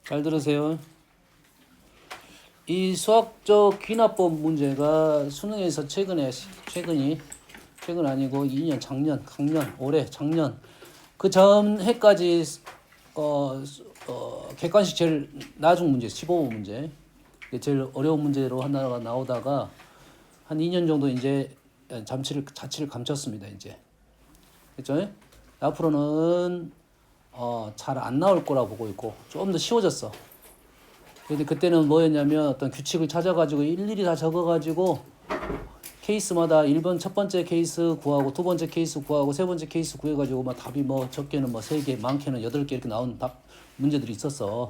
잘 들으세요. 이 수학적 귀납법 문제가 수능에서 최근 아니고 2년, 작년, 강년, 올해, 작년 그 전 해까지 객관식 제일 나중 문제, 15번 문제, 제일 어려운 문제로 하나가 나오다가 한 2년 정도 이제 자취를 감췄습니다. 이제 그렇죠? 앞으로는 잘 안 나올 거라 보고 있고 좀 더 쉬워졌어. 근데 그때는 뭐였냐면 어떤 규칙을 찾아가지고 일일이 다 적어가지고 케이스마다 1번 첫 번째 케이스 구하고 두 번째 케이스 구하고 세 번째 케이스 구해가지고 막 답이 뭐 적게는 뭐 3개, 많게는 8개 이렇게 나온 문제들이 있었어.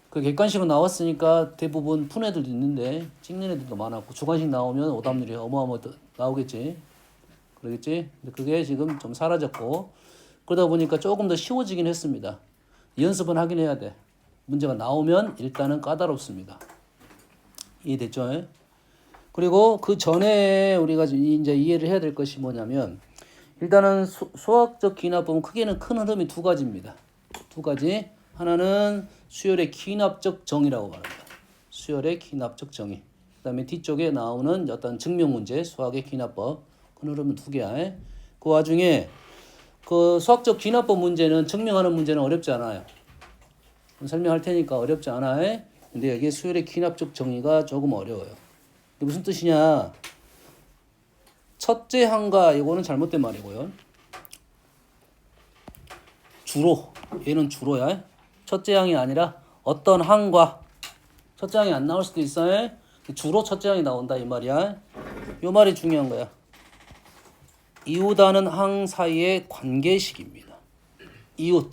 그 객관식으로 나왔으니까 대부분 푼 애들도 있는데 찍는 애들도 많았고 주관식 나오면 오답률이 어마어마하게 나오겠지. 그러겠지? 근데 그게 지금 좀 사라졌고 그러다 보니까 조금 더 쉬워지긴 했습니다. 연습은 하긴 해야 돼. 문제가 나오면 일단은 까다롭습니다. 이해됐죠? 그리고 그 전에 우리가 이제 이해를 해야 될 것이 뭐냐면 일단은 수학적 귀납법은 크게는 큰 흐름이 두 가지입니다. 두 가지. 하나는 수열의 귀납적 정의라고 말합니다. 수열의 귀납적 정의. 그 다음에 뒤쪽에 나오는 어떤 증명 문제, 수학의 귀납법. 큰 흐름은 두 개야. 그 와중에 그 수학적 귀납법 문제는 증명하는 문제는 어렵지 않아요. 설명할 테니까 어렵지 않아. 근데 여기에 수열의 귀납적 정의가 조금 어려워요. 이게 무슨 뜻이냐? 첫째 항과 이거는 잘못된 말이고요. 주로 얘는 주로야. 첫째 항이 아니라 어떤 항과 첫째 항이 안 나올 수도 있어. 주로 첫째 항이 나온다 이 말이야. 이 말이 중요한 거야. 이웃하는 항 사이의 관계식입니다. 이웃.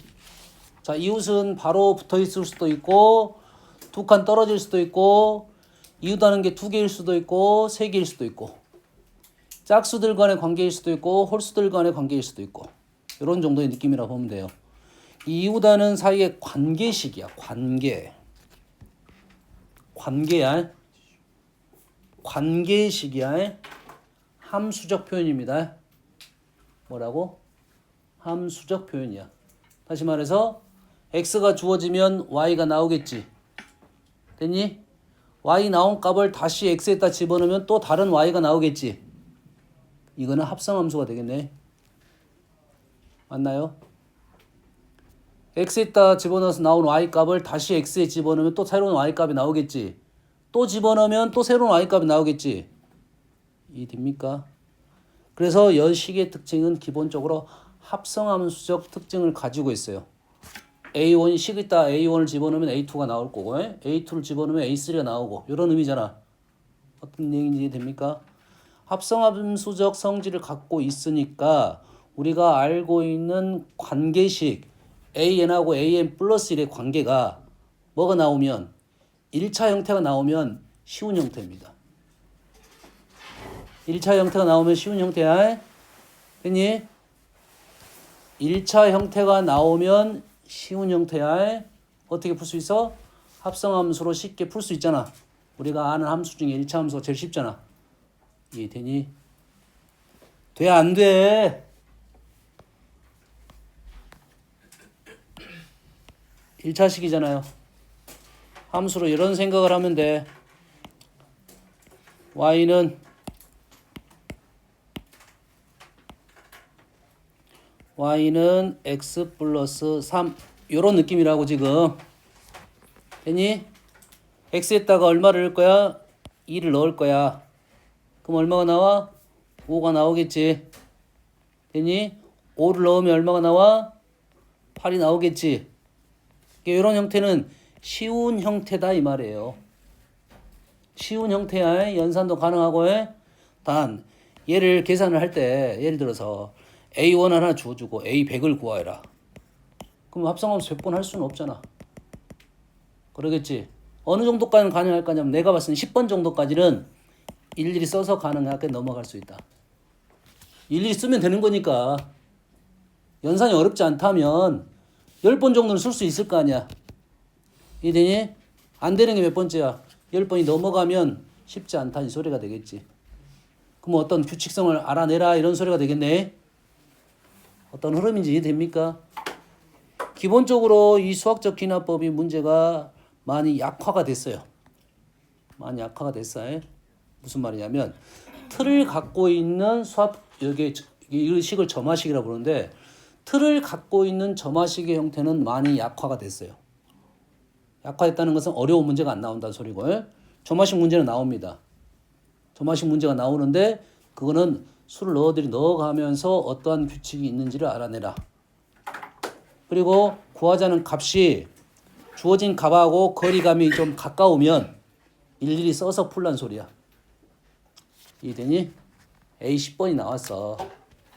자, 이웃은 바로 붙어 있을 수도 있고 두 칸 떨어질 수도 있고 이웃하는 게 2개일 수도 있고 3개일 수도 있고 짝수들 간의 관계일 수도 있고 홀수들 간의 관계일 수도 있고 이런 정도의 느낌이라고 보면 돼요. 이웃하는 사이의 관계식이야. 관계야. 관계식이야. 함수적 표현입니다. 뭐라고? 함수적 표현이야. 다시 말해서 x가 주어지면 y가 나오겠지. 됐니? y 나온 값을 다시 x에다 집어넣으면 또 다른 y가 나오겠지. 이거는 합성함수가 되겠네. 맞나요? x에다 집어넣어서 나온 y 값을 다시 x에 집어넣으면 또 새로운 y 값이 나오겠지. 또 집어넣으면 또 새로운 y 값이 나오겠지. 이해됩니까? 그래서 연식의 특징은 기본적으로 합성함수적 특징을 가지고 있어요. A1이 식에다 A1을 집어넣으면 A2가 나올 거고 A2를 집어넣으면 A3가 나오고 이런 의미잖아. 어떤 얘기인지 됩니까? 합성함수적 성질을 갖고 있으니까 우리가 알고 있는 관계식 AN하고 AN 플러스 1의 관계가 뭐가 나오면 1차 형태가 나오면 쉬운 형태입니다. 1차 형태가 나오면 쉬운 형태야. 됐니? 1차 형태가 나오면 쉬운 형태야. 어떻게 풀 수 있어? 합성함수로 쉽게 풀 수 있잖아. 우리가 아는 함수 중에 1차 함수가 제일 쉽잖아. 이해되니? 돼? 안 돼? 1차식이잖아요. 함수로 이런 생각을 하면 돼. y는 x 플러스 3 이런 느낌이라고 지금. 됐니? x에다가 얼마를 넣을 거야? 2를 넣을 거야. 그럼 얼마가 나와? 5가 나오겠지. 됐니? 5를 넣으면 얼마가 나와? 8이 나오겠지. 이런 형태는 쉬운 형태다 이 말이에요. 쉬운 형태야. 연산도 가능하고 단 얘를 계산을 할 때 예를 들어서 A1 하나 주어주고 A100을 구하라. 그럼 합성함수 100번 할 수는 없잖아. 그러겠지. 어느 정도까지는 가능할 거냐면 내가 봤을 때 10번 정도까지는 일일이 써서 가능하게 넘어갈 수 있다. 일일이 쓰면 되는 거니까. 연산이 어렵지 않다면 10번 정도는 쓸 수 있을 거 아니야. 이해되니? 안 되는 게 몇 번째야? 10번이 넘어가면 쉽지 않다 이 소리가 되겠지. 그럼 어떤 규칙성을 알아내라 이런 소리가 되겠네. 어떤 흐름인지 이해됩니까? 기본적으로 이 수학적 기납법이 문제가 많이 약화가 됐어요. 많이 약화가 됐어요. 무슨 말이냐면 틀을 갖고 있는 수학 여기 이 식을 점화식이라고 부르는데 틀을 갖고 있는 점화식의 형태는 많이 약화가 됐어요. 약화됐다는 것은 어려운 문제가 안 나온다는 소리고 점화식 문제는 나옵니다. 점화식 문제가 나오는데 그거는 수를 넣어가면서 어떠한 규칙이 있는지를 알아내라. 그리고 구하자는 값이 주어진 값하고 거리감이 좀 가까우면 일일이 써서 풀란 소리야. 이해되니? A 10번이 나왔어.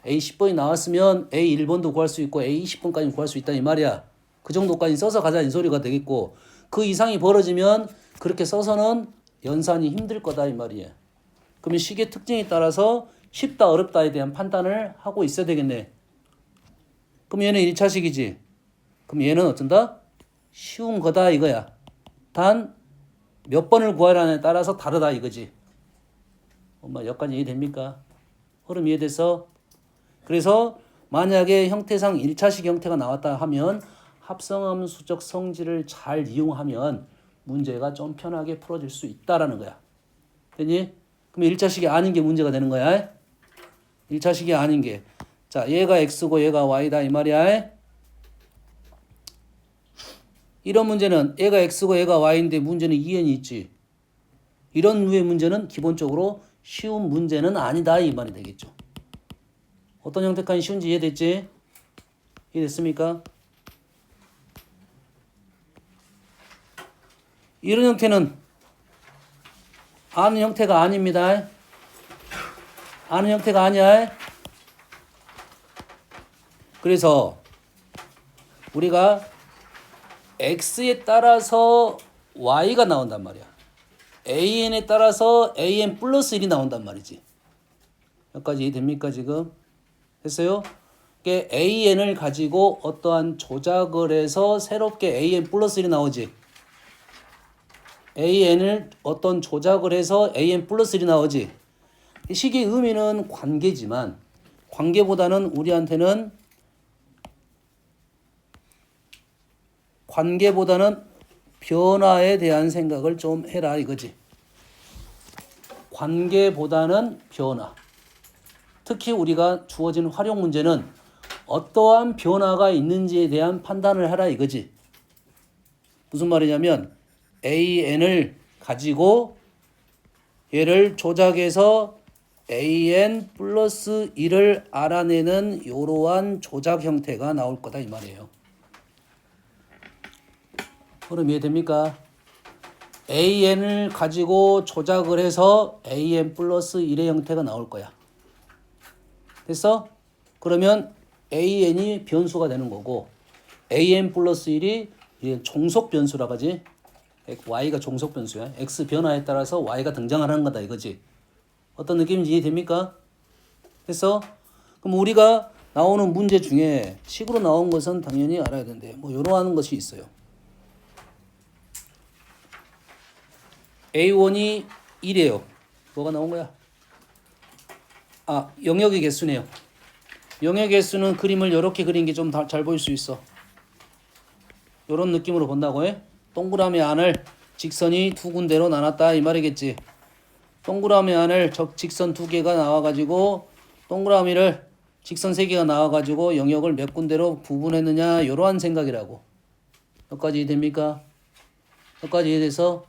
A 10번이 나왔으면 A 1번도 구할 수 있고 A 20번까지 구할 수 있다 이 말이야. 그 정도까지 써서 가자 이 소리가 되겠고 그 이상이 벌어지면 그렇게 써서는 연산이 힘들 거다 이 말이야. 그러면 식의 특징에 따라서 쉽다 어렵다에 대한 판단을 하고 있어야 되겠네. 그럼 얘는 1차식이지. 그럼 얘는 어쩐다? 쉬운 거다 이거야. 단 몇 번을 구하라에 따라서 다르다 이거지. 엄마 여기까지 이해됩니까? 흐름 이해돼서? 그래서 만약에 형태상 1차식 형태가 나왔다 하면 합성함수적 성질을 잘 이용하면 문제가 좀 편하게 풀어질 수 있다라는 거야. 됐니? 그럼 1차식이 아닌 게 문제가 되는 거야. 1차식이 아닌 게. 자, 얘가 x고 얘가 y다 이 말이야. 이런 문제는 얘가 x고 얘가 y인데 문제는 2n이 있지. 이런 류의 문제는 기본적으로 쉬운 문제는 아니다 이 말이 되겠죠. 어떤 형태까지 쉬운지 이해됐지? 이해됐습니까? 이런 형태는 아는 형태가 아닙니다. 아는 형태가 아니야. 그래서 우리가 x에 따라서 y가 나온단 말이야. an에 따라서 an 플러스 1이 나온단 말이지. 여기까지 이해됩니까 지금? 됐어요? an을 가지고 어떠한 조작을 해서 새롭게 an 플러스 1이 나오지. an을 어떤 조작을 해서 an 플러스 1이 나오지. 이 식의 의미는 관계지만 관계보다는 우리한테는 변화에 대한 생각을 좀 해라 이거지. 관계보다는 변화. 특히 우리가 주어진 활용 문제는 어떠한 변화가 있는지에 대한 판단을 하라 이거지. 무슨 말이냐면 an을 가지고 얘를 조작해서 an 플러스 1을 알아내는 이러한 조작 형태가 나올 거다 이 말이에요. 그럼 이해됩니까? an을 가지고 조작을 해서 an 플러스 1의 형태가 나올 거야. 됐어? 그러면 an이 변수가 되는 거고 an 플러스 1이 종속 변수라고 하지. y가 종속 변수야. x 변화에 따라서 y가 등장하는 거다 이거지. 어떤 느낌인지 이해됩니까? 됐어? 그럼 우리가 나오는 문제 중에 식으로 나온 것은 당연히 알아야 되는데 뭐 이러한 것이 있어요. A1이 1이에요. 뭐가 나온 거야? 영역의 개수네요. 영역의 개수는 그림을 이렇게 그린 게 좀 잘 보일 수 있어. 이런 느낌으로 본다고 해. 동그라미 안을 직선이 두 군데로 나눴다 이 말이겠지. 동그라미 안을 직선 두 개가 나와가지고 동그라미를 직선 세 개가 나와가지고 영역을 몇 군데로 구분했느냐 이러한 생각이라고. 여기까지 이해됩니까? 여기까지 이해돼서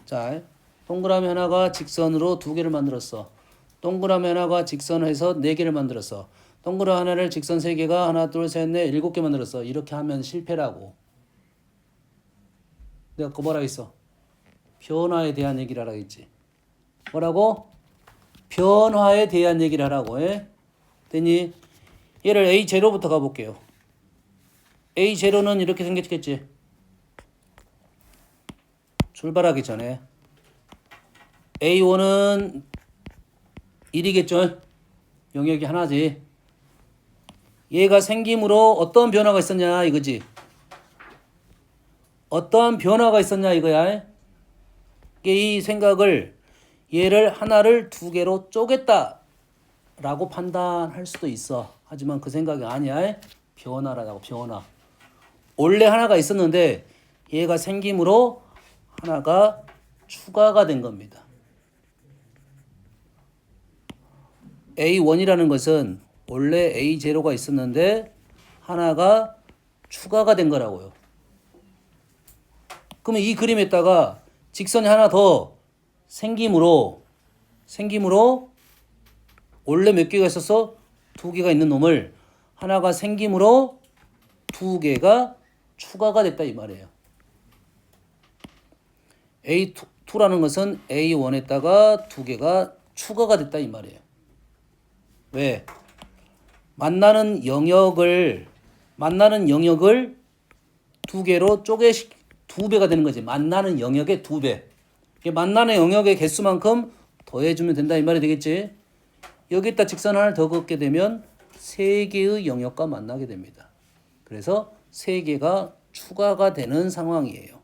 자, 동그라미 하나가 직선으로 두 개를 만들었어. 동그라미 하나가 직선을 해서 네 개를 만들었어. 동그라미 하나를 직선 세 개가 하나, 둘, 셋, 넷, 일곱 개 만들었어. 이렇게 하면 실패라고. 내가 그거 뭐라 했어? 변화에 대한 얘기를 하라 했지. 뭐라고? 변화에 대한 얘기를 하라고 해. 됐니? 얘를 A0부터 가볼게요. A0는 이렇게 생겼겠지. 출발하기 전에 A1은 1이겠죠. 영역이 하나지. 얘가 생김으로 어떤 변화가 있었냐 이거지. 어떠한 변화가 있었냐 이거야. 이 생각을 얘를 하나를 두 개로 쪼갰다 라고 판단할 수도 있어. 하지만 그 생각이 아니야. 변화라고 변화. 원래 하나가 있었는데 얘가 생김으로 하나가 추가가 된 겁니다. A1이라는 것은 원래 A0가 있었는데 하나가 추가가 된 거라고요. 그러면 이 그림에다가 직선이 하나 더 생김으로 원래 몇 개가 있었어? 2개가 있는 놈을 하나가 생김으로 2개가 추가가 됐다 이 말이에요. A2라는 것은 A1에다가 2개가 추가가 됐다 이 말이에요. 왜? 만나는 영역을 2개로 2배가 되는 거지. 만나는 영역의 2배. 만나는 영역의 개수만큼 더해주면 된다 이 말이 되겠지. 여기다 직선 하나를 더 긋게 되면 3개의 영역과 만나게 됩니다. 그래서 3개가 추가가 되는 상황이에요.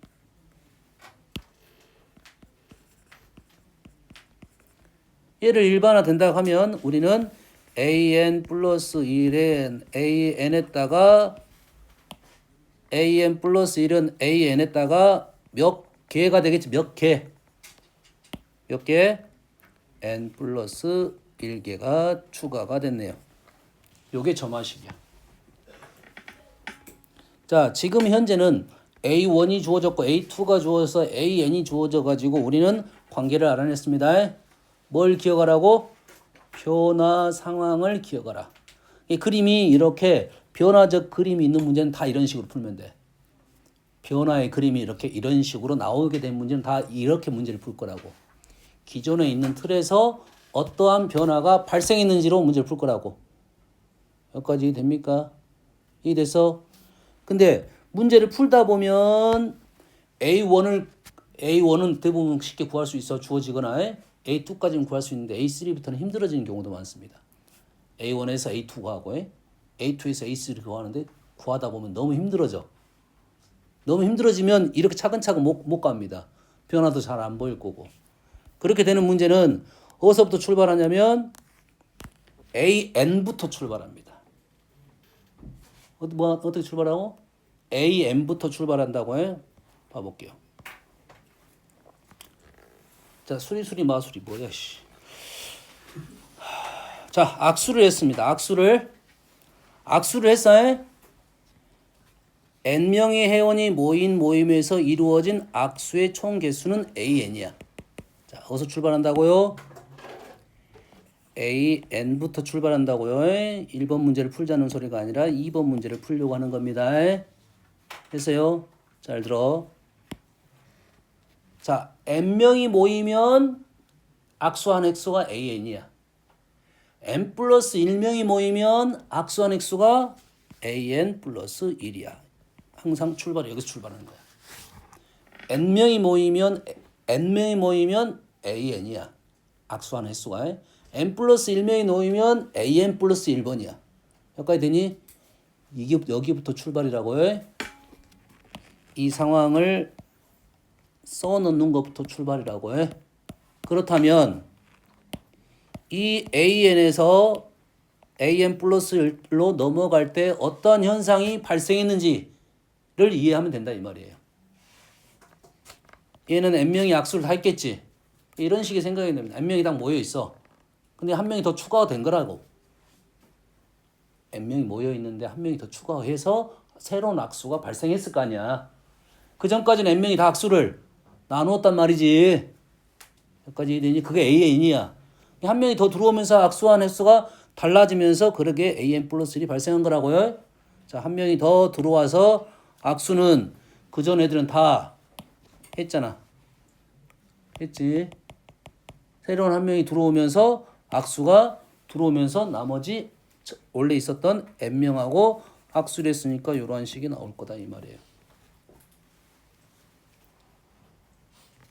얘를 일반화 된다고 하면 우리는 an 플러스 1은 an에다가 an 플러스 1은 an에다가 몇 개가 되겠지. 몇 개 n 플러스 1개가 추가가 됐네요. 요게 점화식이야. 자, 지금 현재는 A1이 주어졌고 A2가 주어져서 AN이 주어져 가지고 우리는 관계를 알아냈습니다. 뭘 기억하라고? 변화 상황을 기억하라. 이 그림이 이렇게 변화적 그림이 있는 문제는 다 이런 식으로 풀면 돼. 변화의 그림이 이렇게 이런 식으로 나오게 된 문제는 다 이렇게 문제를 풀 거라고. 기존에 있는 틀에서 어떠한 변화가 발생했는지로 문제를 풀 거라고. 여기까지 됩니까? 이해돼서? 근데 문제를 풀다 보면 A1은 대부분 쉽게 구할 수 있어. 주어지거나 A2까지는 구할 수 있는데 A3부터는 힘들어지는 경우도 많습니다. A1에서 A2 구하고 A2에서 A3 구하는데 구하다 보면 너무 힘들어져. 너무 힘들어지면 이렇게 차근차근 못 갑니다. 변화도 잘 안 보일 거고. 그렇게 되는 문제는 어디서부터 출발하냐면 AN부터 출발합니다. 어떻게 출발하고? AN부터 출발한다고 해. 봐볼게요. 자, 수리 마수리 뭐야 씨. 자, 악수를 했습니다. 악수를 했어. n명의 회원이 모인 모임에서 이루어진 악수의 총 개수는 AN이야. 자, 어디서 출발한다고요? AN부터 출발한다고요. 1번 문제를 풀자는 소리가 아니라 2번 문제를 풀려고 하는 겁니다. 됐어요? 잘 들어. 자, n명이 모이면 악수한 획수가 AN이야. n 플러스 1명이 모이면 악수한 획수가 AN 플러스 1이야. 항상 출발이 여기서 출발하는 거야. n명이 모이면 AN이야. 악수한 획수가. n 플러스 1명이 모이면 AN 플러스 1번이야. 여기까지 되니? 이게 여기부터 출발이라고요. 이 상황을 써놓는 것부터 출발이라고 해. 그렇다면 이 AN에서 AN 플러스 1로 넘어갈 때 어떤 현상이 발생했는지를 이해하면 된다 이 말이에요. 얘는 n명이 악수를 다 했겠지. 이런 식의 생각이 됩니다. n명이 딱 모여 있어. 근데 한 명이 더 추가가 된 거라고. n명이 모여 있는데 한 명이 더 추가해서 새로운 악수가 발생했을 거 아니야. 그 전까지는 n명이 다 악수를 나누었단 말이지. 여기까지 되니 그게 AN이야. 한 명이 더 들어오면서 악수한 횟수가 달라지면서 그렇게 AN 플러스 1이 발생한 거라고요. 자, 한 명이 더 들어와서 악수는 그전 애들은 다 했잖아. 했지. 새로운 한 명이 들어오면서 악수가 들어오면서 나머지 원래 있었던 n명하고 악수를 했으니까 이러한 식이 나올 거다 이 말이에요.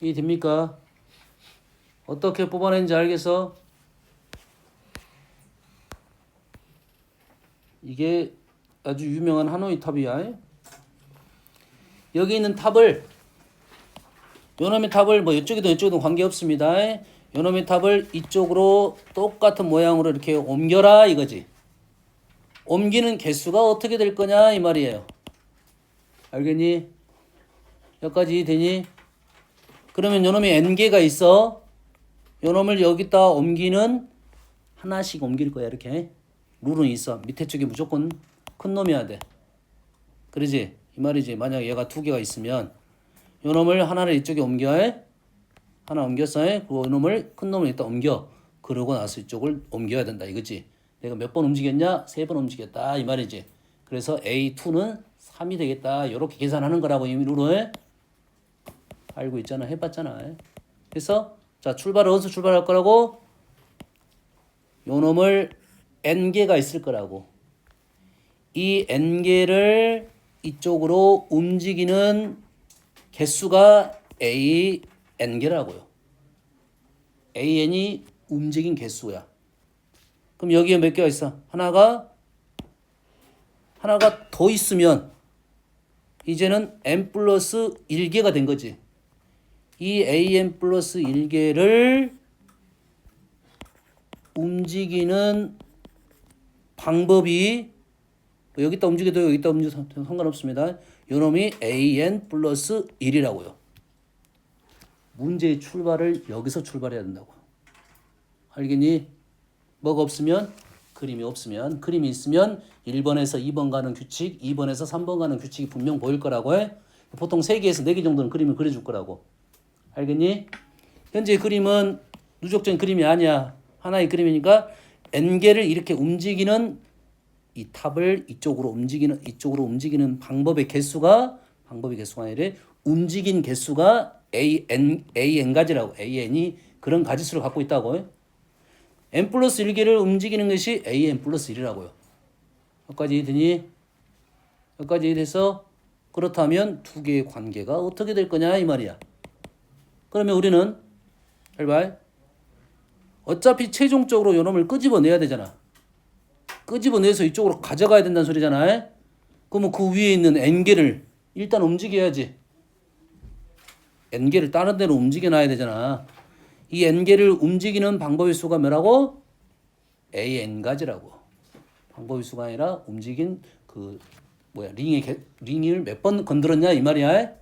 이해됩니까? 어떻게 뽑아낸지 알겠어? 이게 아주 유명한 하노이 탑이야. 여기 있는 탑을 요놈의 탑을 뭐 이쪽이든 이쪽이든 관계없습니다. 요놈의 탑을 이쪽으로 똑같은 모양으로 이렇게 옮겨라 이거지. 옮기는 개수가 어떻게 될 거냐 이 말이에요. 알겠니? 여기까지 되니? 그러면 요놈이 n개가 있어. 요놈을 여기다 옮기는 하나씩 옮길 거야 이렇게. 룰은 있어. 밑에 쪽이 무조건 큰 놈이어야 돼. 그러지? 이 말이지. 만약 얘가 두 개가 있으면 요놈을 하나를 이쪽에 옮겨. 하나 옮겼어. 그리고 요놈을 큰 놈을 이따 옮겨. 그러고 나서 이쪽을 옮겨야 된다 이거지. 내가 몇 번 움직였냐? 3번 움직였다 이 말이지. 그래서 A2는 3이 되겠다. 이렇게 계산하는 거라고 이미 룰을 알고 있잖아. 해봤잖아. 그래서 자 출발을 어디서 출발할 거라고? 요놈을 n개가 있을 거라고. 이 n개를 이쪽으로 움직이는 개수가 n개라고요. an이 움직인 개수야. 그럼 여기에 몇 개가 있어? 하나가 더 있으면 이제는 n 플러스 1개가 된 거지. 이 an 플러스 1개를 움직이는 방법이 여기다 움직여도 여기다 움직여도 상관없습니다. 요놈이 an 플러스 1이라고요. 문제의 출발을 여기서 출발해야 된다고. 알겠니? 뭐가 없으면 그림이 없으면 그림이 있으면 1번에서 2번 가는 규칙 2번에서 3번 가는 규칙이 분명 보일 거라고 해. 보통 3개에서 4개 정도는 그림을 그려줄 거라고. 알겠니? 현재 그림은 누적된 그림이 아니야. 하나의 그림이니까 n개를 이렇게 움직이는 이 탑을 이쪽으로 움직이는 방법의 개수가 아니라 움직인 개수가 an 가지라고. an이 그런 가지수를 갖고 있다고. n 플러스 1개를 움직이는 것이 an 플러스 1이라고요. 여기까지 되니? 여기까지 돼서 그렇다면 두 개의 관계가 어떻게 될 거냐 이 말이야. 그러면 우리는 잘 어차피 최종적으로 요놈을 끄집어내야 되잖아. 끄집어내서 이쪽으로 가져가야 된다는 소리잖아. 그러면 그 위에 있는 n개를 일단 움직여야지. n개를 다른 데로 움직여놔야 되잖아. 이 n개를 움직이는 방법의 수가 뭐라고? an가지라고. 방법의 수가 아니라 움직인 링을 몇 번 건드렸냐 이 말이야.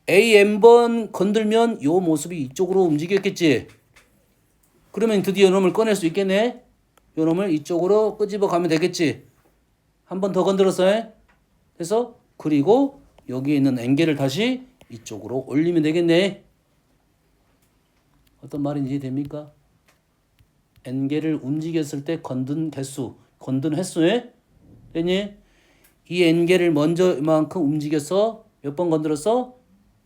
an번 건들면 요 모습이 이쪽으로 움직였겠지. 그러면 드디어 요놈을 꺼낼 수 있겠네. 요놈을 이쪽으로 끄집어 가면 되겠지. 한 번 더 건드렸어. 그래서 그리고 여기에 있는 n개를 다시 이쪽으로 올리면 되겠네. 어떤 말인지 됩니까? n개를 움직였을 때 건든 개수, 건든 횟수에 됐니? 이 n개를 먼저 이만큼 움직여서 몇 번 건드렸어?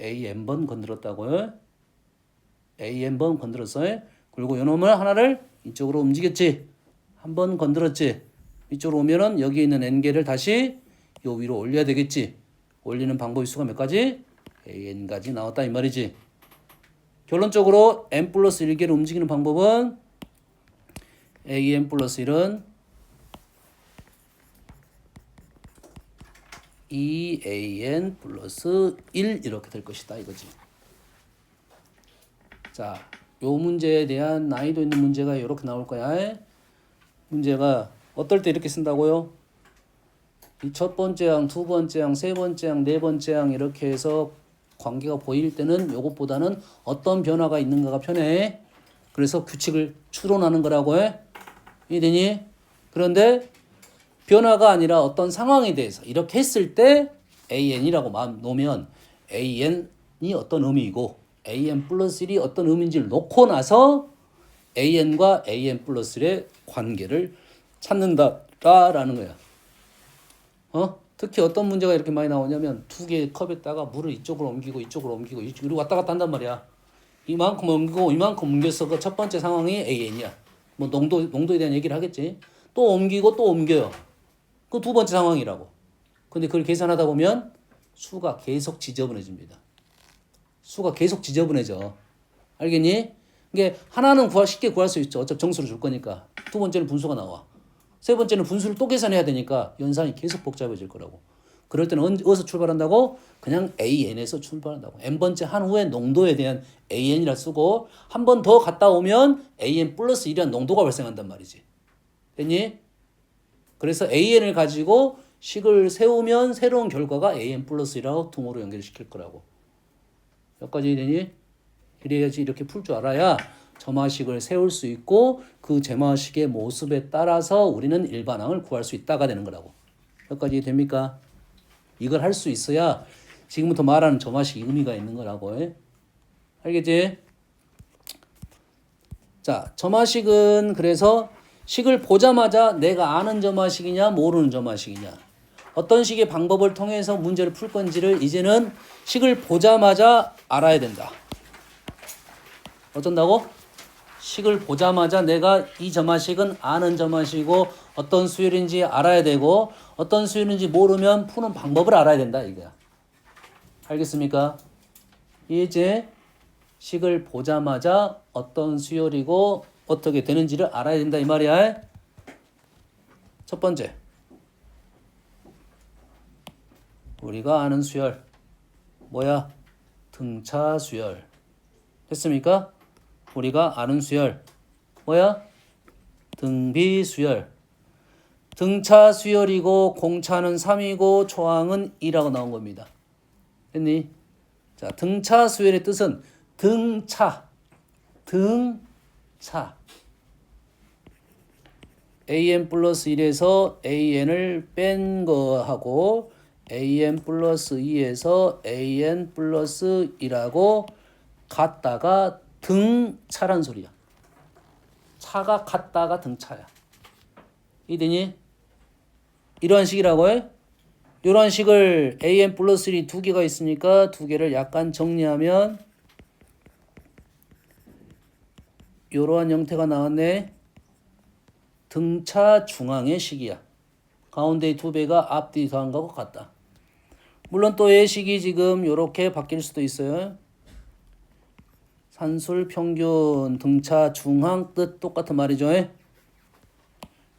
an번 건드렸다고요. an번 건드렸어요. 그리고 요놈을 하나를 이쪽으로 움직였지. 한 번 건드렸지. 이쪽으로 오면은 여기 있는 n개를 다시 요 위로 올려야 되겠지. 올리는 방법의 수가 몇 가지? an가지 나왔다 이 말이지. 결론적으로 n 플러스 1개를 움직이는 방법은 an 플러스 1은 2an 플러스 1 이렇게 될 것이다 이거지. 자, 요 문제에 대한 난이도 있는 문제가 이렇게 나올 거야. 문제가 어떨 때 이렇게 쓴다고요? 이 첫 번째 항, 두 번째 항, 세 번째 항, 네 번째 항 이렇게 해서 관계가 보일 때는 요것보다는 어떤 변화가 있는가가 편해. 그래서 규칙을 추론하는 거라고 해. 이해되니? 그런데 변화가 아니라 어떤 상황에 대해서 이렇게 했을 때 an이라고 놓으면 an이 어떤 의미이고 an 플러스 1이 어떤 의미인지를 놓고 나서 an과 an 플러스 1의 관계를 찾는다라는 거야. 특히 어떤 문제가 이렇게 많이 나오냐면 두 개의 컵에다가 물을 이쪽으로 옮기고 이쪽으로 옮기고 이쪽으로 왔다 갔다 한단 말이야. 이만큼 옮기고 이만큼 옮겨서 그 첫 번째 상황이 an이야. 뭐 농도에 대한 얘기를 하겠지. 또 옮기고 또 옮겨요. 그 두 번째 상황이라고. 근데 그걸 계산하다 보면 수가 계속 지저분해집니다. 수가 계속 지저분해져. 알겠니? 이게 하나는 쉽게 구할 수 있죠. 어차피 정수를 줄 거니까. 두 번째는 분수가 나와. 세 번째는 분수를 또 계산해야 되니까 연산이 계속 복잡해질 거라고. 그럴 때는 어디서 출발한다고? 그냥 an에서 출발한다고. n번째 한 후에 농도에 대한 an이라 쓰고 한 번 더 갔다 오면 an 플러스 1이라는 농도가 발생한단 말이지. 됐니? 그래서 AN을 가지고 식을 세우면 새로운 결과가 AN 플러스 1하고 등호로 연결시킬 거라고. 여기까지 되니? 그래야지 이렇게 풀 줄 알아야 점화식을 세울 수 있고 그 점화식의 모습에 따라서 우리는 일반항을 구할 수 있다가 되는 거라고. 여기까지 됩니까? 이걸 할 수 있어야 지금부터 말하는 점화식이 의미가 있는 거라고. 알겠지? 자, 점화식은 그래서 식을 보자마자 내가 아는 점화식이냐 모르는 점화식이냐 어떤 식의 방법을 통해서 문제를 풀 건지를 이제는 식을 보자마자 알아야 된다. 어쩐다고? 식을 보자마자 내가 이 점화식은 아는 점화식이고 어떤 수열인지 알아야 되고 어떤 수열인지 모르면 푸는 방법을 알아야 된다 이거야. 알겠습니까? 이제 식을 보자마자 어떤 수열이고 어떻게 되는지를 알아야 된다 이 말이야. 첫 번째, 우리가 아는 수열 뭐야? 등차 수열. 됐습니까? 우리가 아는 수열 뭐야? 등비 수열. 등차 수열이고 공차는 3이고 초항은 2라고 나온 겁니다. 됐니? 자, 등차 수열의 뜻은 등차 AN 플러스 1에서 AN을 뺀 거하고 AN 플러스 2에서 AN 플러스 1하고 같다가 등차란 소리야. 차가 같다가 등차야. 이되니? 이러한 식이라고 해? 이러한 식을 AN 플러스 1이 두 개가 있으니까 두 개를 약간 정리하면 이러한 형태가 나왔네. 등차 중앙의 식이야. 가운데의 두 배가 앞뒤 더한 거하고 같다. 물론 또 예식이 지금 이렇게 바뀔 수도 있어요. 산술 평균 등차 중앙 뜻 똑같은 말이죠.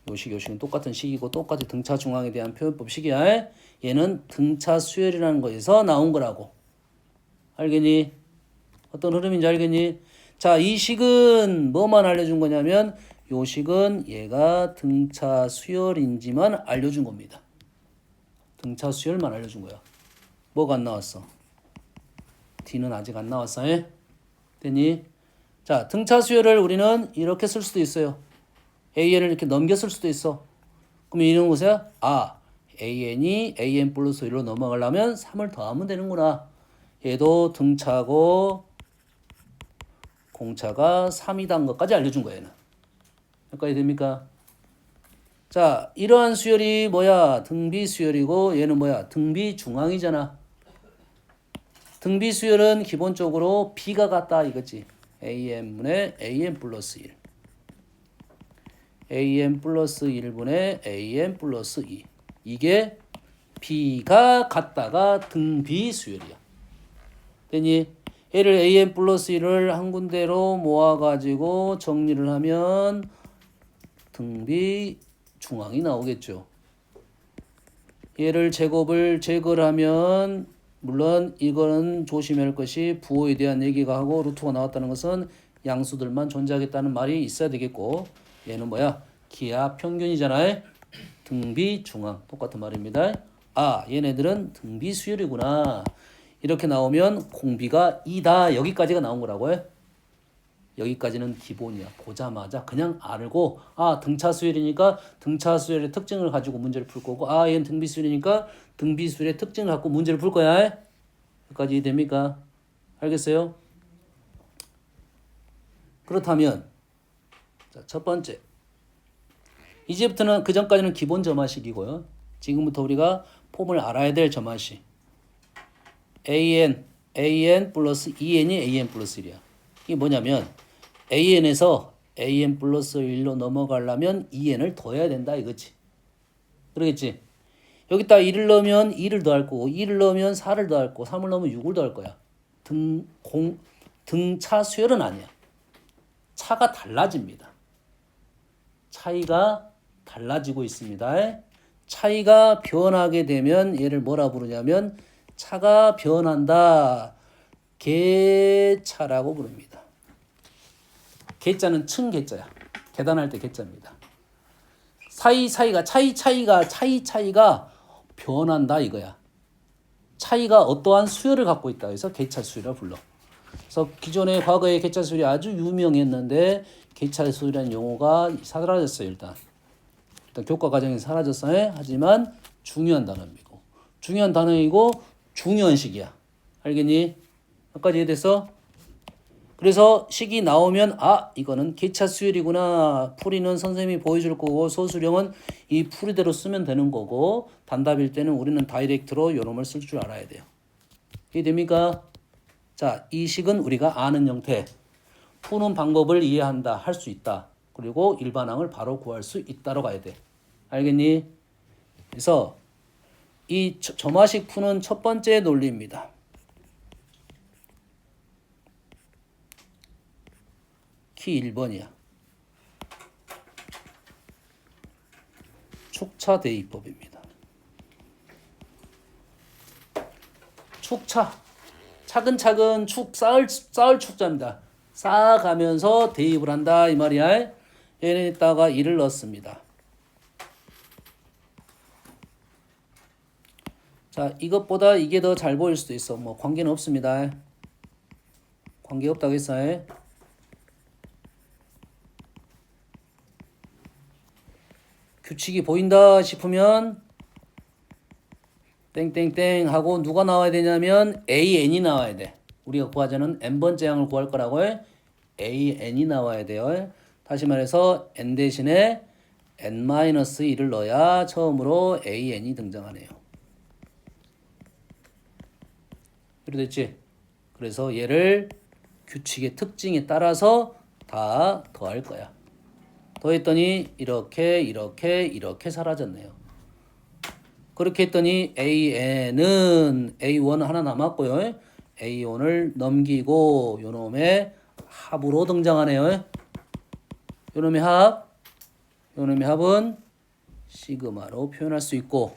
요식은 똑같은 식이고 똑같이 등차 중앙에 대한 표현법 식이야. 얘는 등차 수열이라는 거에서 나온 거라고. 알겠니? 어떤 흐름인지 알겠니? 자, 이 식은 뭐만 알려준 거냐면 요 식은 얘가 등차 수열인지만 알려준 겁니다. 등차 수열만 알려준 거야. 뭐가 안 나왔어? D는 아직 안 나왔어. 됐니? 자, 등차 수열을 우리는 이렇게 쓸 수도 있어요. AN을 이렇게 넘겨 쓸 수도 있어. 그럼 이런 것이야? 아, AN이 AN 플러스 1로 넘어가려면 3을 더하면 되는구나. 얘도 등차고 공차가 3이다는 것까지 알려준 거야. 얘는. 여기까지 됩니까? 자, 이러한 수열이 뭐야? 등비 수열이고 얘는 뭐야? 등비 중앙이잖아. 등비 수열은 기본적으로 B가 같다 이거지. AN분의 AN 플러스 1. AN 플러스 1분의 AN 플러스 2. 이게 B가 같다가 등비 수열이야. 됐니? 얘를 AN 플러스 1을 한 군데로 모아가지고 정리를 하면 등비 중앙이 나오겠죠. 얘를 제거를 하면 물론 이거는 조심해야 할 것이 부호에 대한 얘기가 하고 루트가 나왔다는 것은 양수들만 존재하겠다는 말이 있어야 되겠고 얘는 뭐야? 기하 평균이잖아요. 등비 중앙 똑같은 말입니다. 아, 얘네들은 등비 수열이구나. 이렇게 나오면 공비가 2다. 여기까지가 나온 거라고요. 여기까지는 기본이야. 보자마자 그냥 알고 아, 등차 수열이니까 등차 수열의 특징을 가지고 문제를 풀 거고 아, 얘는 등비 수열이니까 등비 수열의 특징을 갖고 문제를 풀 거야. 여기까지 됩니까? 알겠어요? 그렇다면 자, 첫 번째 이제부터는 그 전까지는 기본 점화식이고요. 지금부터 우리가 폼을 알아야 될 점화식 AN 플러스 EN이 AN 플러스 1이야. 이게 뭐냐면 AN에서 AN 플러스 1로 넘어가려면 EN을 더해야 된다 이거지. 그러겠지? 여기다 1을 넣으면 2를 더할 거고 2를 넣으면 4를 더할 거고 3을 넣으면 6을 더할 거야. 등차 수열은 아니야. 차가 달라집니다. 차이가 달라지고 있습니다. 차이가 변하게 되면 얘를 뭐라 부르냐면 차가 변한다. 계차라고 부릅니다. 계자는 층 계자야. 계단할 때 계자입니다. 차이가 변한다 이거야. 차이가 어떠한 수열을 갖고 있다. 그래서 개차 수열이라 불러. 그래서 기존의 과거의 개차 수열이 아주 유명했는데 개차 수열이라는 용어가 사라졌어요. 일단 교과 과정이 사라졌어요. 하지만 중요한 단어이고 중요한 단어이고 중요한 시기야. 알겠니? 여기까지 이해됐어? 그래서 식이 나오면 이거는 개차 수열이구나. 풀이는 선생님이 보여줄 거고 소수령은 이 풀이대로 쓰면 되는 거고 단답일 때는 우리는 다이렉트로 요놈을 쓸 줄 알아야 돼요. 이해됩니까? 자, 이 식은 우리가 아는 형태. 푸는 방법을 이해한다. 할 수 있다. 그리고 일반항을 바로 구할 수 있다로 가야 돼. 알겠니? 그래서 이 점화식 푸는 첫 번째 논리입니다. 키 1번이야. 축차 대입법입니다. 축차. 차근차근 쌓을 축자입니다. 쌓아가면서 대입을 한다 이 말이야. 얘네다가 1을 넣습니다. 자, 이것보다 이게 더 잘 보일 수도 있어. 뭐 관계는 없습니다. 관계 없다고 했어요. 규칙이 보인다 싶으면 땡땡땡 하고 누가 나와야 되냐면 AN이 나와야 돼. 우리가 구하자는 n번째 항을 구할 거라고 해. AN이 나와야 돼요. 다시 말해서 n 대신에 n-1을 넣어야 처음으로 AN이 등장하네요. 이해됐지? 그래서 얘를 규칙의 특징에 따라서 다 더할 거야. 더했더니 이렇게 사라졌네요. 그렇게 했더니 AN은 A1 하나 남았고요. A1을 넘기고 요놈의 합으로 등장하네요. 요놈의 합은 시그마로 표현할 수 있고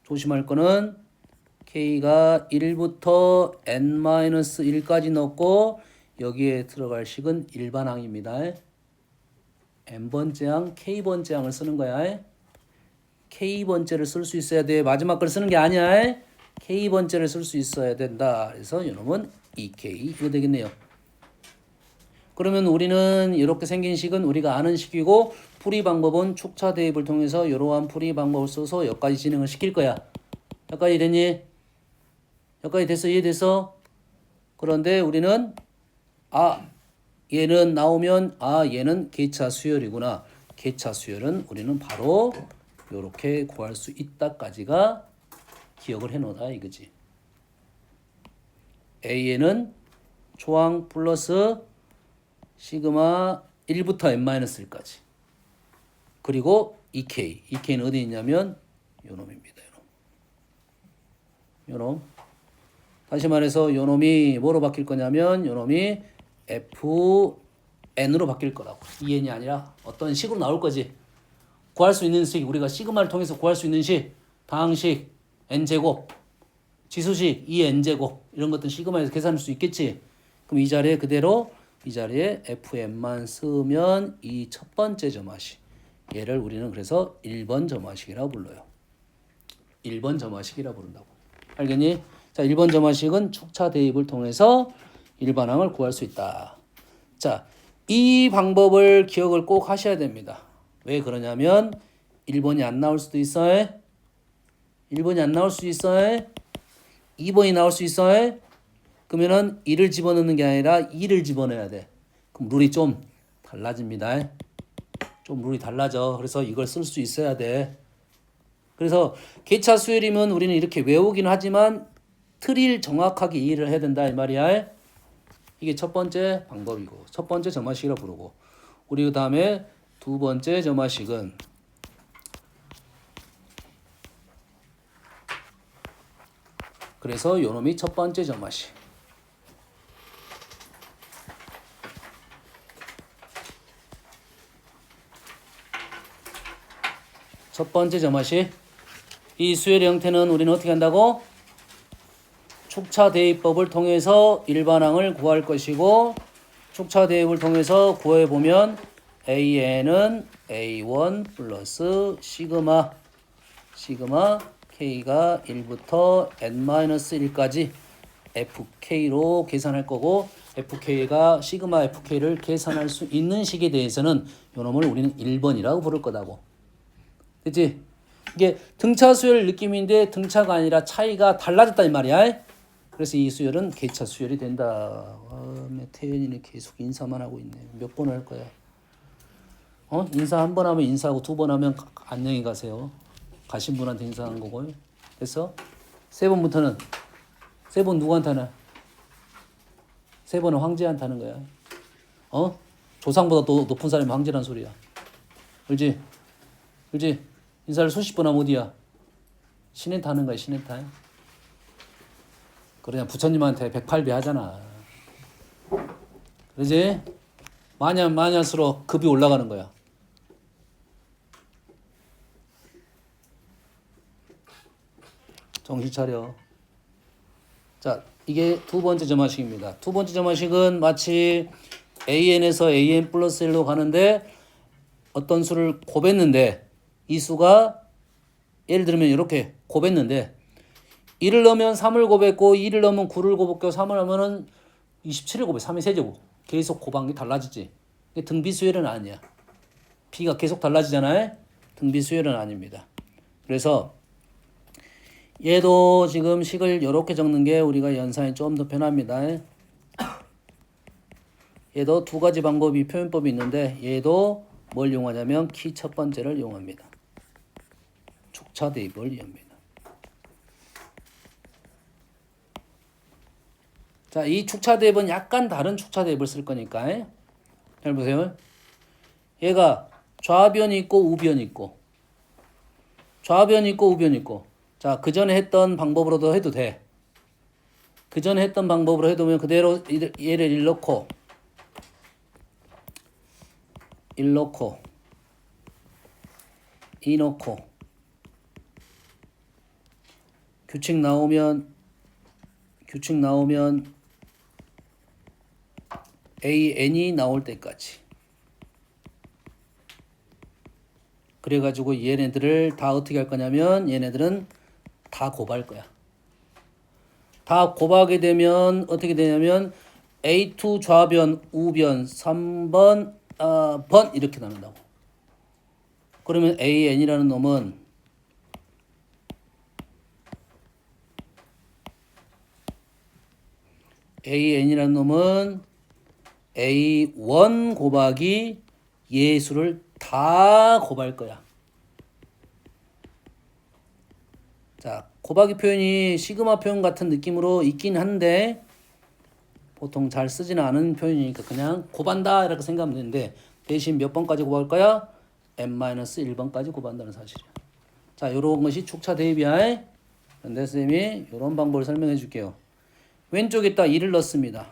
조심할 거는 K가 1부터 n-1까지 넣고 여기에 들어갈 식은 일반항입니다. n번째 항, k번째 항을 쓰는 거야. k번째를 쓸 수 있어야 돼. 마지막 걸 쓰는 게 아니야. k번째를 쓸 수 있어야 된다. 그래서 이놈은 2k 이거 되겠네요. 그러면 우리는 이렇게 생긴 식은 우리가 아는 식이고 풀이 방법은 축차 대입을 통해서 이러한 풀이 방법을 써서 여기까지 진행을 시킬 거야. 여기까지 됐니? 여기까지 됐어? 이해됐어? 그런데 우리는 얘는 나오면 얘는 개차 수열이구나. 개차 수열은 우리는 바로 이렇게 구할 수 있다까지가 기억을 해놓으라 이거지. AN은 초항 플러스 시그마 1부터 n-1까지. 그리고 2K. 2K는 어디 있냐면 요놈입니다. 요놈. 다시 말해서 요놈이 뭐로 바뀔 거냐면 요놈이 FN으로 바뀔 거라고. EN이 아니라 어떤 식으로 나올 거지. 구할 수 있는 식, 우리가 시그마를 통해서 구할 수 있는 식, 다항식, n제곱, 지수식, 2n제곱 이런 것들 시그마에서 계산할 수 있겠지. 그럼 이 자리에 그대로 이 자리에 FN만 쓰면 이 첫 번째 점화식. 얘를 우리는 그래서 1번 점화식이라고 불러요. 1번 점화식이라고 부른다고. 알겠니? 자, 1번 점화식은 축차 대입을 통해서 일반항을 구할 수 있다. 자, 이 방법을 기억을 꼭 하셔야 됩니다. 왜 그러냐면 1번이 안 나올 수도 있어요. 1번이 안 나올 수 있어요. 2번이 나올 수 있어요. 그러면은 1을 집어넣는 게 아니라 2를 집어넣어야 돼. 그럼 룰이 좀 달라집니다. 좀 룰이 달라져. 그래서 이걸 쓸 수 있어야 돼. 그래서 개차 수열이면 우리는 이렇게 외우긴 하지만 틀을 정확하게 이해를 해야 된다 이 말이야. 이게 첫 번째 방법이고 첫 번째 점화식이라고 부르고 우리 그 다음에 두 번째 점화식은 그래서 요놈이 첫 번째 점화식. 첫 번째 점화식. 이 수열의 형태는 우리는 어떻게 한다고? 축차 대입법을 통해서 일반항을 구할 것이고 축차 대입을 통해서 구해보면 AN은 A1 플러스 시그마 K가 1부터 N-1까지 FK로 계산할 거고 FK가 시그마 FK를 계산할 수 있는 식에 대해서는 요 놈을 우리는 1번이라고 부를 거다고. 그치? 이게 등차 수열 느낌인데 등차가 아니라 차이가 달라졌다 이 말이야. 그래서 이 수열은 개차 수열이 된다. 태연이는 계속 인사만 하고 있네. 몇 번 할 거야? 인사 한 번 하면 인사하고 두 번 하면 안녕히 가세요. 가신 분한테 인사한 거고요. 됐어? 세 번부터는 세 번 누구한테 하나? 세 번은 황제한테 하는 거야. 조상보다 더 높은 사람이 황제란 소리야. 그렇지? 그렇지? 인사를 수십 번 하면 어디야? 신한테 하는 거야, 신한테. 그냥 부처님한테 108배 하잖아. 그렇지? 마냐스러워 급이 올라가는 거야. 정신 차려. 자, 이게 두 번째 점화식입니다. 두 번째 점화식은 마치 AN에서 AN 플러스 1로 가는데 어떤 수를 곱했는데 이 수가 예를 들면 이렇게 곱했는데 1을 넣으면 3을 곱했고 2를 넣으면 9를 곱했고 3을 하면은 27을 곱해. 3의 세제곱. 계속 곱한 게 달라지지. 이게 등비수열은 아니야. B가 계속 달라지잖아요. 등비수열은 아닙니다. 그래서 얘도 지금 식을 이렇게 적는 게 우리가 연산이 좀 더 편합니다. 얘도 두 가지 방법이 표현법이 있는데 얘도 뭘 이용하냐면 키 첫 번째를 이용합니다. 축차 대입을 이용합니다. 자, 이 축차 대입은 약간 다른 축차 대입을 쓸 거니까 잘 보세요. 얘가 좌변이 있고 우변이 있고 좌변이 있고 우변이 있고 자, 그 전에 했던 방법으로도 해도 돼. 그 전에 했던 방법으로 해두면 그대로 얘를 1 넣고 1 넣고 2 넣고 규칙 나오면 AN이 나올 때까지 그래가지고 얘네들을 다 어떻게 할 거냐면 얘네들은 다 곱할 거야. 다 곱하게 되면 어떻게 되냐면 A2 좌변, 우변, 3번 번 이렇게 나눈다고. 그러면 AN이라는 놈은 A1 곱하기 예수를 다 곱할 거야. 자, 곱하기 표현이 시그마 표현 같은 느낌으로 있긴 한데 보통 잘 쓰지는 않은 표현이니까 그냥 곱한다 이렇게 생각하면 되는데 대신 몇 번까지 곱할 거야? n-1번까지 곱한다는 사실이야. 자, 요런 것이 축차 대입이야. 그런데 쌤이 요런 방법을 설명해 줄게요. 왼쪽에다 2를 넣습니다.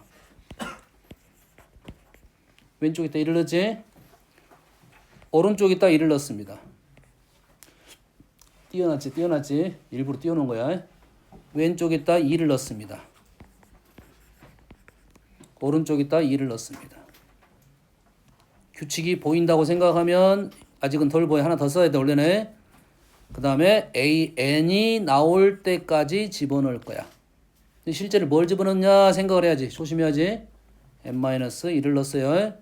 왼쪽에다 2를 넣지? 오른쪽에다 2를 넣습니다. 띄어놨지? 일부러 띄워놓은 거야. 왼쪽에다 2를 넣습니다. 오른쪽에다 2를 넣습니다. 규칙이 보인다고 생각하면 아직은 덜 보여. 하나 더 써야 돼 원래는. 그 다음에 AN이 나올 때까지 집어넣을 거야. 실제로 뭘 집어넣냐 생각을 해야지. 조심해야지. n-1을 넣었어요.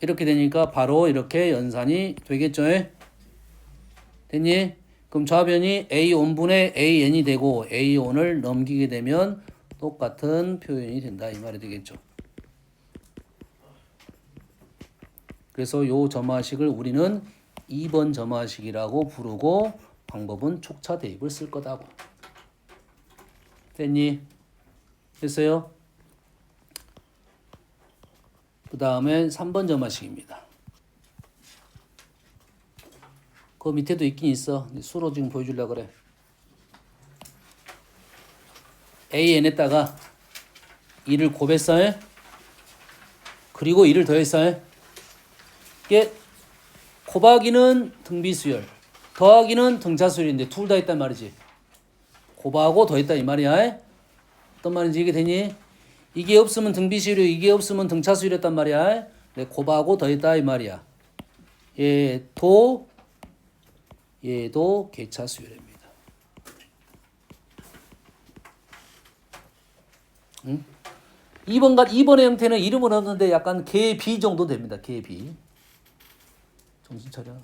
이렇게 되니까 바로 이렇게 연산이 되겠죠. 됐니? 그럼 좌변이 A1분의 AN이 되고 A1을 넘기게 되면 똑같은 표현이 된다 이 말이 되겠죠. 그래서 요 점화식을 우리는 2번 점화식이라고 부르고 방법은 촉차 대입을 쓸 거다고. 됐니? 됐어요? 그 다음에 3번 점화식입니다. 그 밑에도 있긴 있어. 수로 지금 보여주려고 그래. AN에다가 2를 곱했어요. 그리고 2를 더했어요. 이게 곱하기는 등비수열, 더하기는 등차수열인데 둘 다 했단 말이지. 곱하고 더했다 이 말이야. 어떤 말인지 이게 되니? 이게 없으면 등비 수율, 이게 없으면 등차 수율이었단 말이야. 네, 곱하고 더했다 이 말이야. 얘도 개차 수열입니다. 응? 2번의 형태는 이름은 없는데 약간 개비 정도 됩니다. 개비. 정신 차려.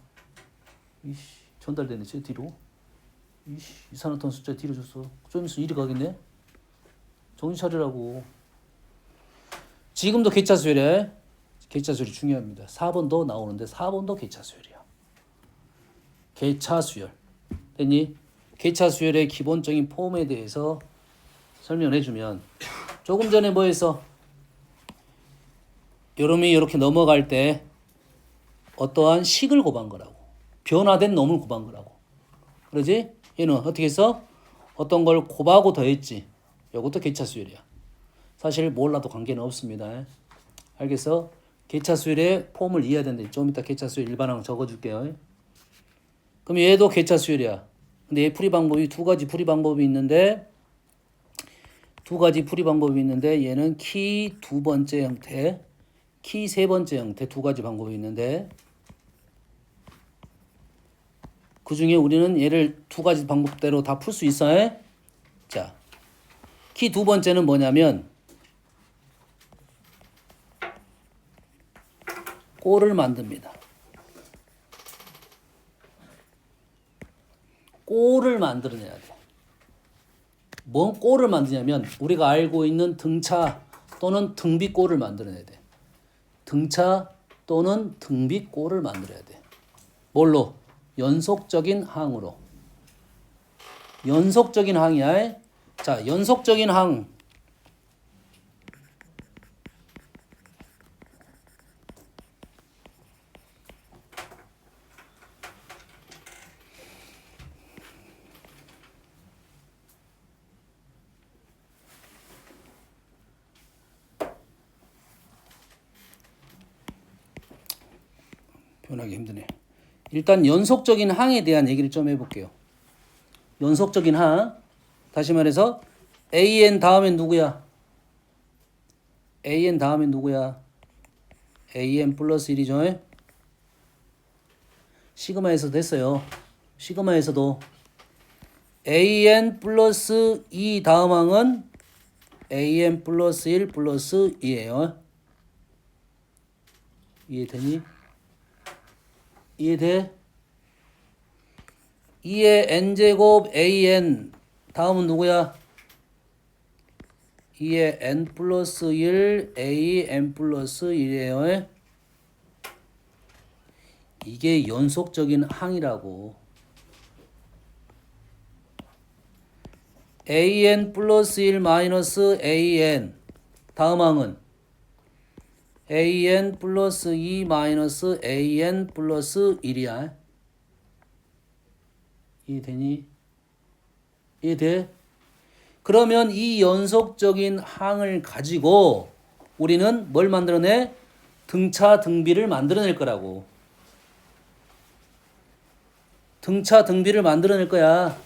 이씨, 전달되네, 제 뒤로. 이씨, 이산화탄 숫자 뒤로 줬어. 좀 있으면 이리 가겠네. 정신 차리라고. 지금도 개차 수열이야. 개차 수열이 중요합니다. 4번도 나오는데 4번도 개차 수열이야. 개차 수열. 됐니? 개차 수열의 기본적인 폼에 대해서 설명을 해주면 조금 전에 뭐 했어? 요놈이 이렇게 넘어갈 때 어떠한 식을 곱한 거라고. 변화된 놈을 곱한 거라고. 그러지? 얘는 어떻게 했어? 어떤 걸 곱하고 더했지. 이것도 개차 수열이야. 사실 몰라도 관계는 없습니다. 알겠어? 개차 수열의 폼을 이해해야 되는데 좀 이따 개차 수열 일반항 적어줄게요. 그럼 얘도 개차 수열이야. 근데 얘 풀이 방법이 두 가지 풀이 방법이 있는데 얘는 키 두 번째 형태, 키 세 번째 형태 두 가지 방법이 있는데 그 중에 우리는 얘를 두 가지 방법대로 다 풀 수 있어. 자, 키 두 번째는 뭐냐면 꼴을 만듭니다. 꼴을 만들어내야 돼. 뭔 꼴을 만드냐면 우리가 알고 있는 등차 또는 등비 꼴을 만들어내야 돼. 등차 또는 등비 꼴을 만들어야 돼. 뭘로? 연속적인 항으로. 연속적인 항이야. 자, 연속적인 항. 표현하기 힘드네. 일단 연속적인 항에 대한 얘기를 좀 해볼게요. 연속적인 항. 다시 말해서 AN 다음엔 누구야? AN 다음엔 누구야? AN 플러스 1이죠. 시그마에서도 됐어요. 시그마에서도 AN 플러스 2 다음 항은 AN 플러스 1 플러스 2예요. 이해되니? 이해돼? 2의 n제곱 AN 다음은 누구야? 2의 n 플러스 1 AN 플러스 1이에요. 이게 연속적인 항이라고. AN 플러스 1 마이너스 AN 다음 항은 AN 플러스 2 마이너스 AN 플러스 1이야. 이해되니? 이해돼? 그러면 이 연속적인 항을 가지고 우리는 뭘 만들어내? 등차 등비를 만들어낼 거라고. 등차 등비를 만들어낼 거야.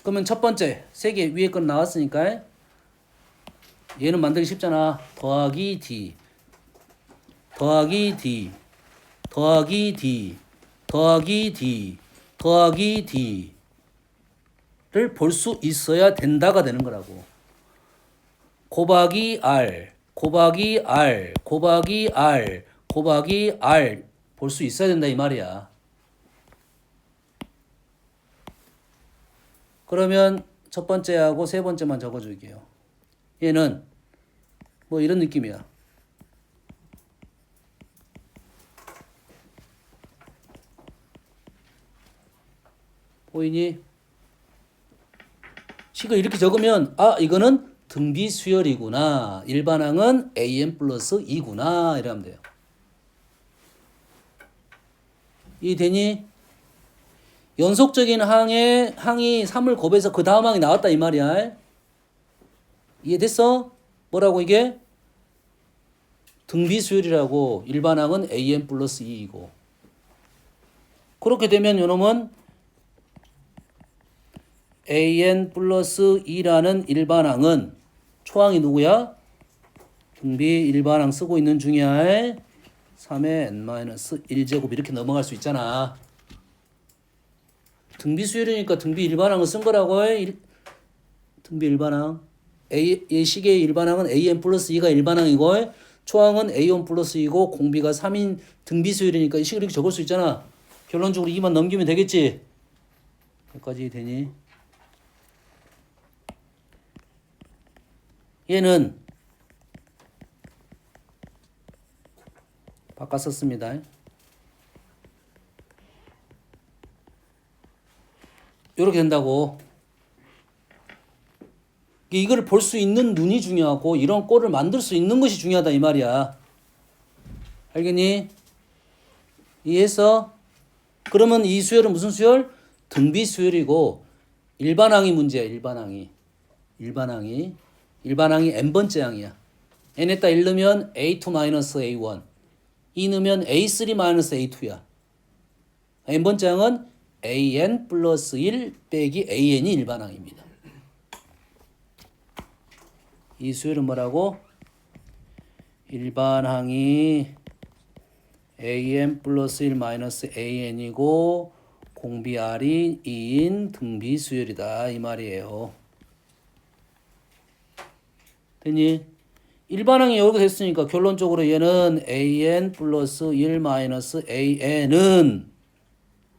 그러면 첫 번째 세 개 위에 건 나왔으니까 얘는 만들기 쉽잖아. 더하기 D 더하기 D 더하기 D 더하기 D 더하기 D를 볼 수 있어야 된다가 되는 거라고. 곱하기 R 곱하기 R 곱하기 R 곱하기 R 볼 수 있어야 된다 이 말이야. 그러면 첫 번째하고 세 번째만 적어줄게요. 얘는 뭐 이런 느낌이야. 보이니? 식을 이렇게 적으면 아 이거는 등비 수열이구나. 일반항은 AN 플러스 2구나. 이러면 돼요. 이해되니? 연속적인 항이 3을 곱해서 그 다음 항이 나왔다 이 말이야. 이해됐어? 뭐라고 이게? 등비 수열이라고. 일반항은 AN 플러스 2이고. 그렇게 되면 요놈은 an 플러스 2라는 일반항은 초항이 누구야? 등비 일반항 쓰고 있는 중이야. 3의 n-1제곱 이렇게 넘어갈 수 있잖아. 등비 수열이니까 등비 일반항을 쓴 거라고. 등비 일반항. 이 식의 일반항은 an 플러스 2가 일반항이고 초항은 a1 플러스 2고 공비가 3인 등비 수열이니까 이 식을 이렇게 적을 수 있잖아. 결론적으로 2만 넘기면 되겠지. 여기까지 되니? 얘는 바꿔 썼습니다. 이렇게 된다고. 이걸 볼 수 있는 눈이 중요하고 이런 꼴을 만들 수 있는 것이 중요하다 이 말이야. 알겠니? 이해했어? 그러면 이 수열은 무슨 수열? 등비 수열이고 일반항이 문제야. 일반항이 n번째 항이야. n에다 1 넣으면 a2-a1 2 넣으면 a3-a2야. n번째 항은 an 플러스 1 빼기 an이 일반항입니다. 이 수열은 뭐라고? 일반항이 an 플러스 1 마이너스 an이고 공비 r이 2인 등비 수열이다 이 말이에요. 됐니? 일반항이 여기가 됐으니까 결론적으로 얘는 an 플러스 1 마이너스 an은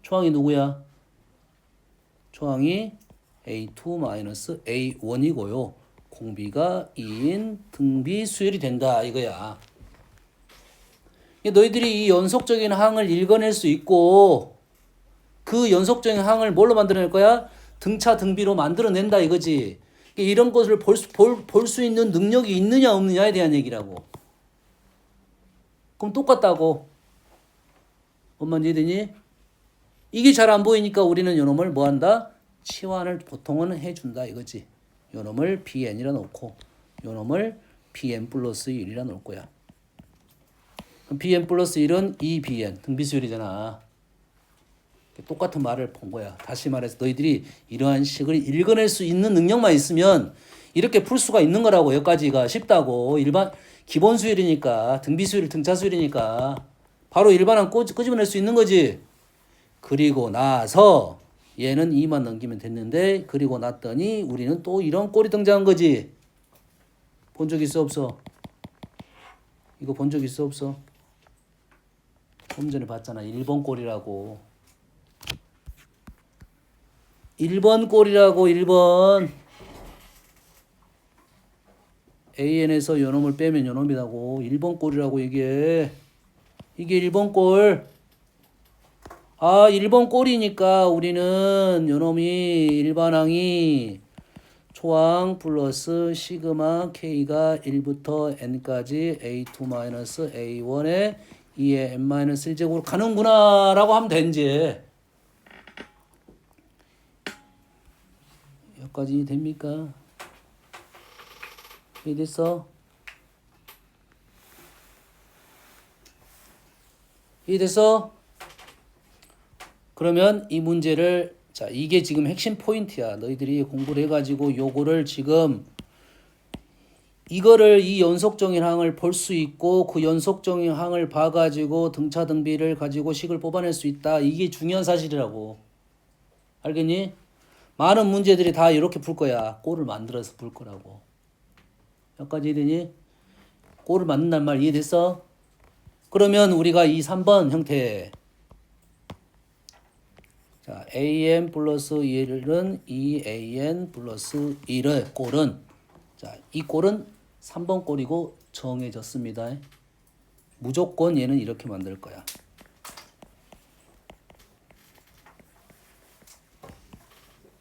초항이 누구야? 초항이 a2 마이너스 a1이고요. 공비가 2인 등비 수열이 된다 이거야. 너희들이 이 연속적인 항을 읽어낼 수 있고 그 연속적인 항을 뭘로 만들어낼 거야? 등차 등비로 만들어낸다 이거지. 이런 것을 볼 수 있는 능력이 있느냐 없느냐에 대한 얘기라고. 그럼 똑같다고. 뭔 이해되니? 이게 잘 안 보이니까 우리는 요놈을 뭐 한다? 치환을 보통은 해준다 이거지. 요놈을 bn이라 놓고 요놈을 bn 플러스 1이라 놓을 거야. 그럼 bn 플러스 1은 2bn 등비수열이잖아. 똑같은 말을 본 거야. 다시 말해서 너희들이 이러한 식을 읽어낼 수 있는 능력만 있으면 이렇게 풀 수가 있는 거라고. 여기까지가 쉽다고. 일반 기본 수열이니까 등비수열 등차수열이니까 바로 일반항 끄집어낼 수 있는 거지. 그리고 나서 얘는 2만 넘기면 됐는데 그리고 났더니 우리는 또 이런 꼴이 등장한 거지. 본 적 있어 없어? 이거 본 적 있어 없어? 좀 전에 봤잖아. 1번 꼴이라고. 1번 꼴이라고. 1번. AN에서 요놈을 빼면 요놈이라고. 1번 꼴이라고 이게. 이게 1번 꼴. 1번 꼴이니까 우리는 요놈이 일반항이 초항 플러스 시그마 k가 1부터 n까지 a2-a1에 2의 n-1제곱으로 가는구나 라고 하면 된지. 여기까지 됩니까? 이해됐어? 이해됐어? 그러면 이 문제를 자 이게 지금 핵심 포인트야. 너희들이 공부를 해가지고 요거를 지금 이거를 이 연속정의 항을 볼 수 있고 그 연속정의 항을 봐가지고 등차 등비를 가지고 식을 뽑아낼 수 있다. 이게 중요한 사실이라고. 알겠니? 많은 문제들이 다 이렇게 풀 거야. 꼴을 만들어서 풀 거라고. 여기까지 이해되니? 꼴을 만든다는 말 이해됐어? 그러면 우리가 이 3번 형태 자, an 플러스 1은 2an 플러스 1의 꼴은 자, 이 꼴은 3번 꼴이고 정해졌습니다. 무조건 얘는 이렇게 만들 거야.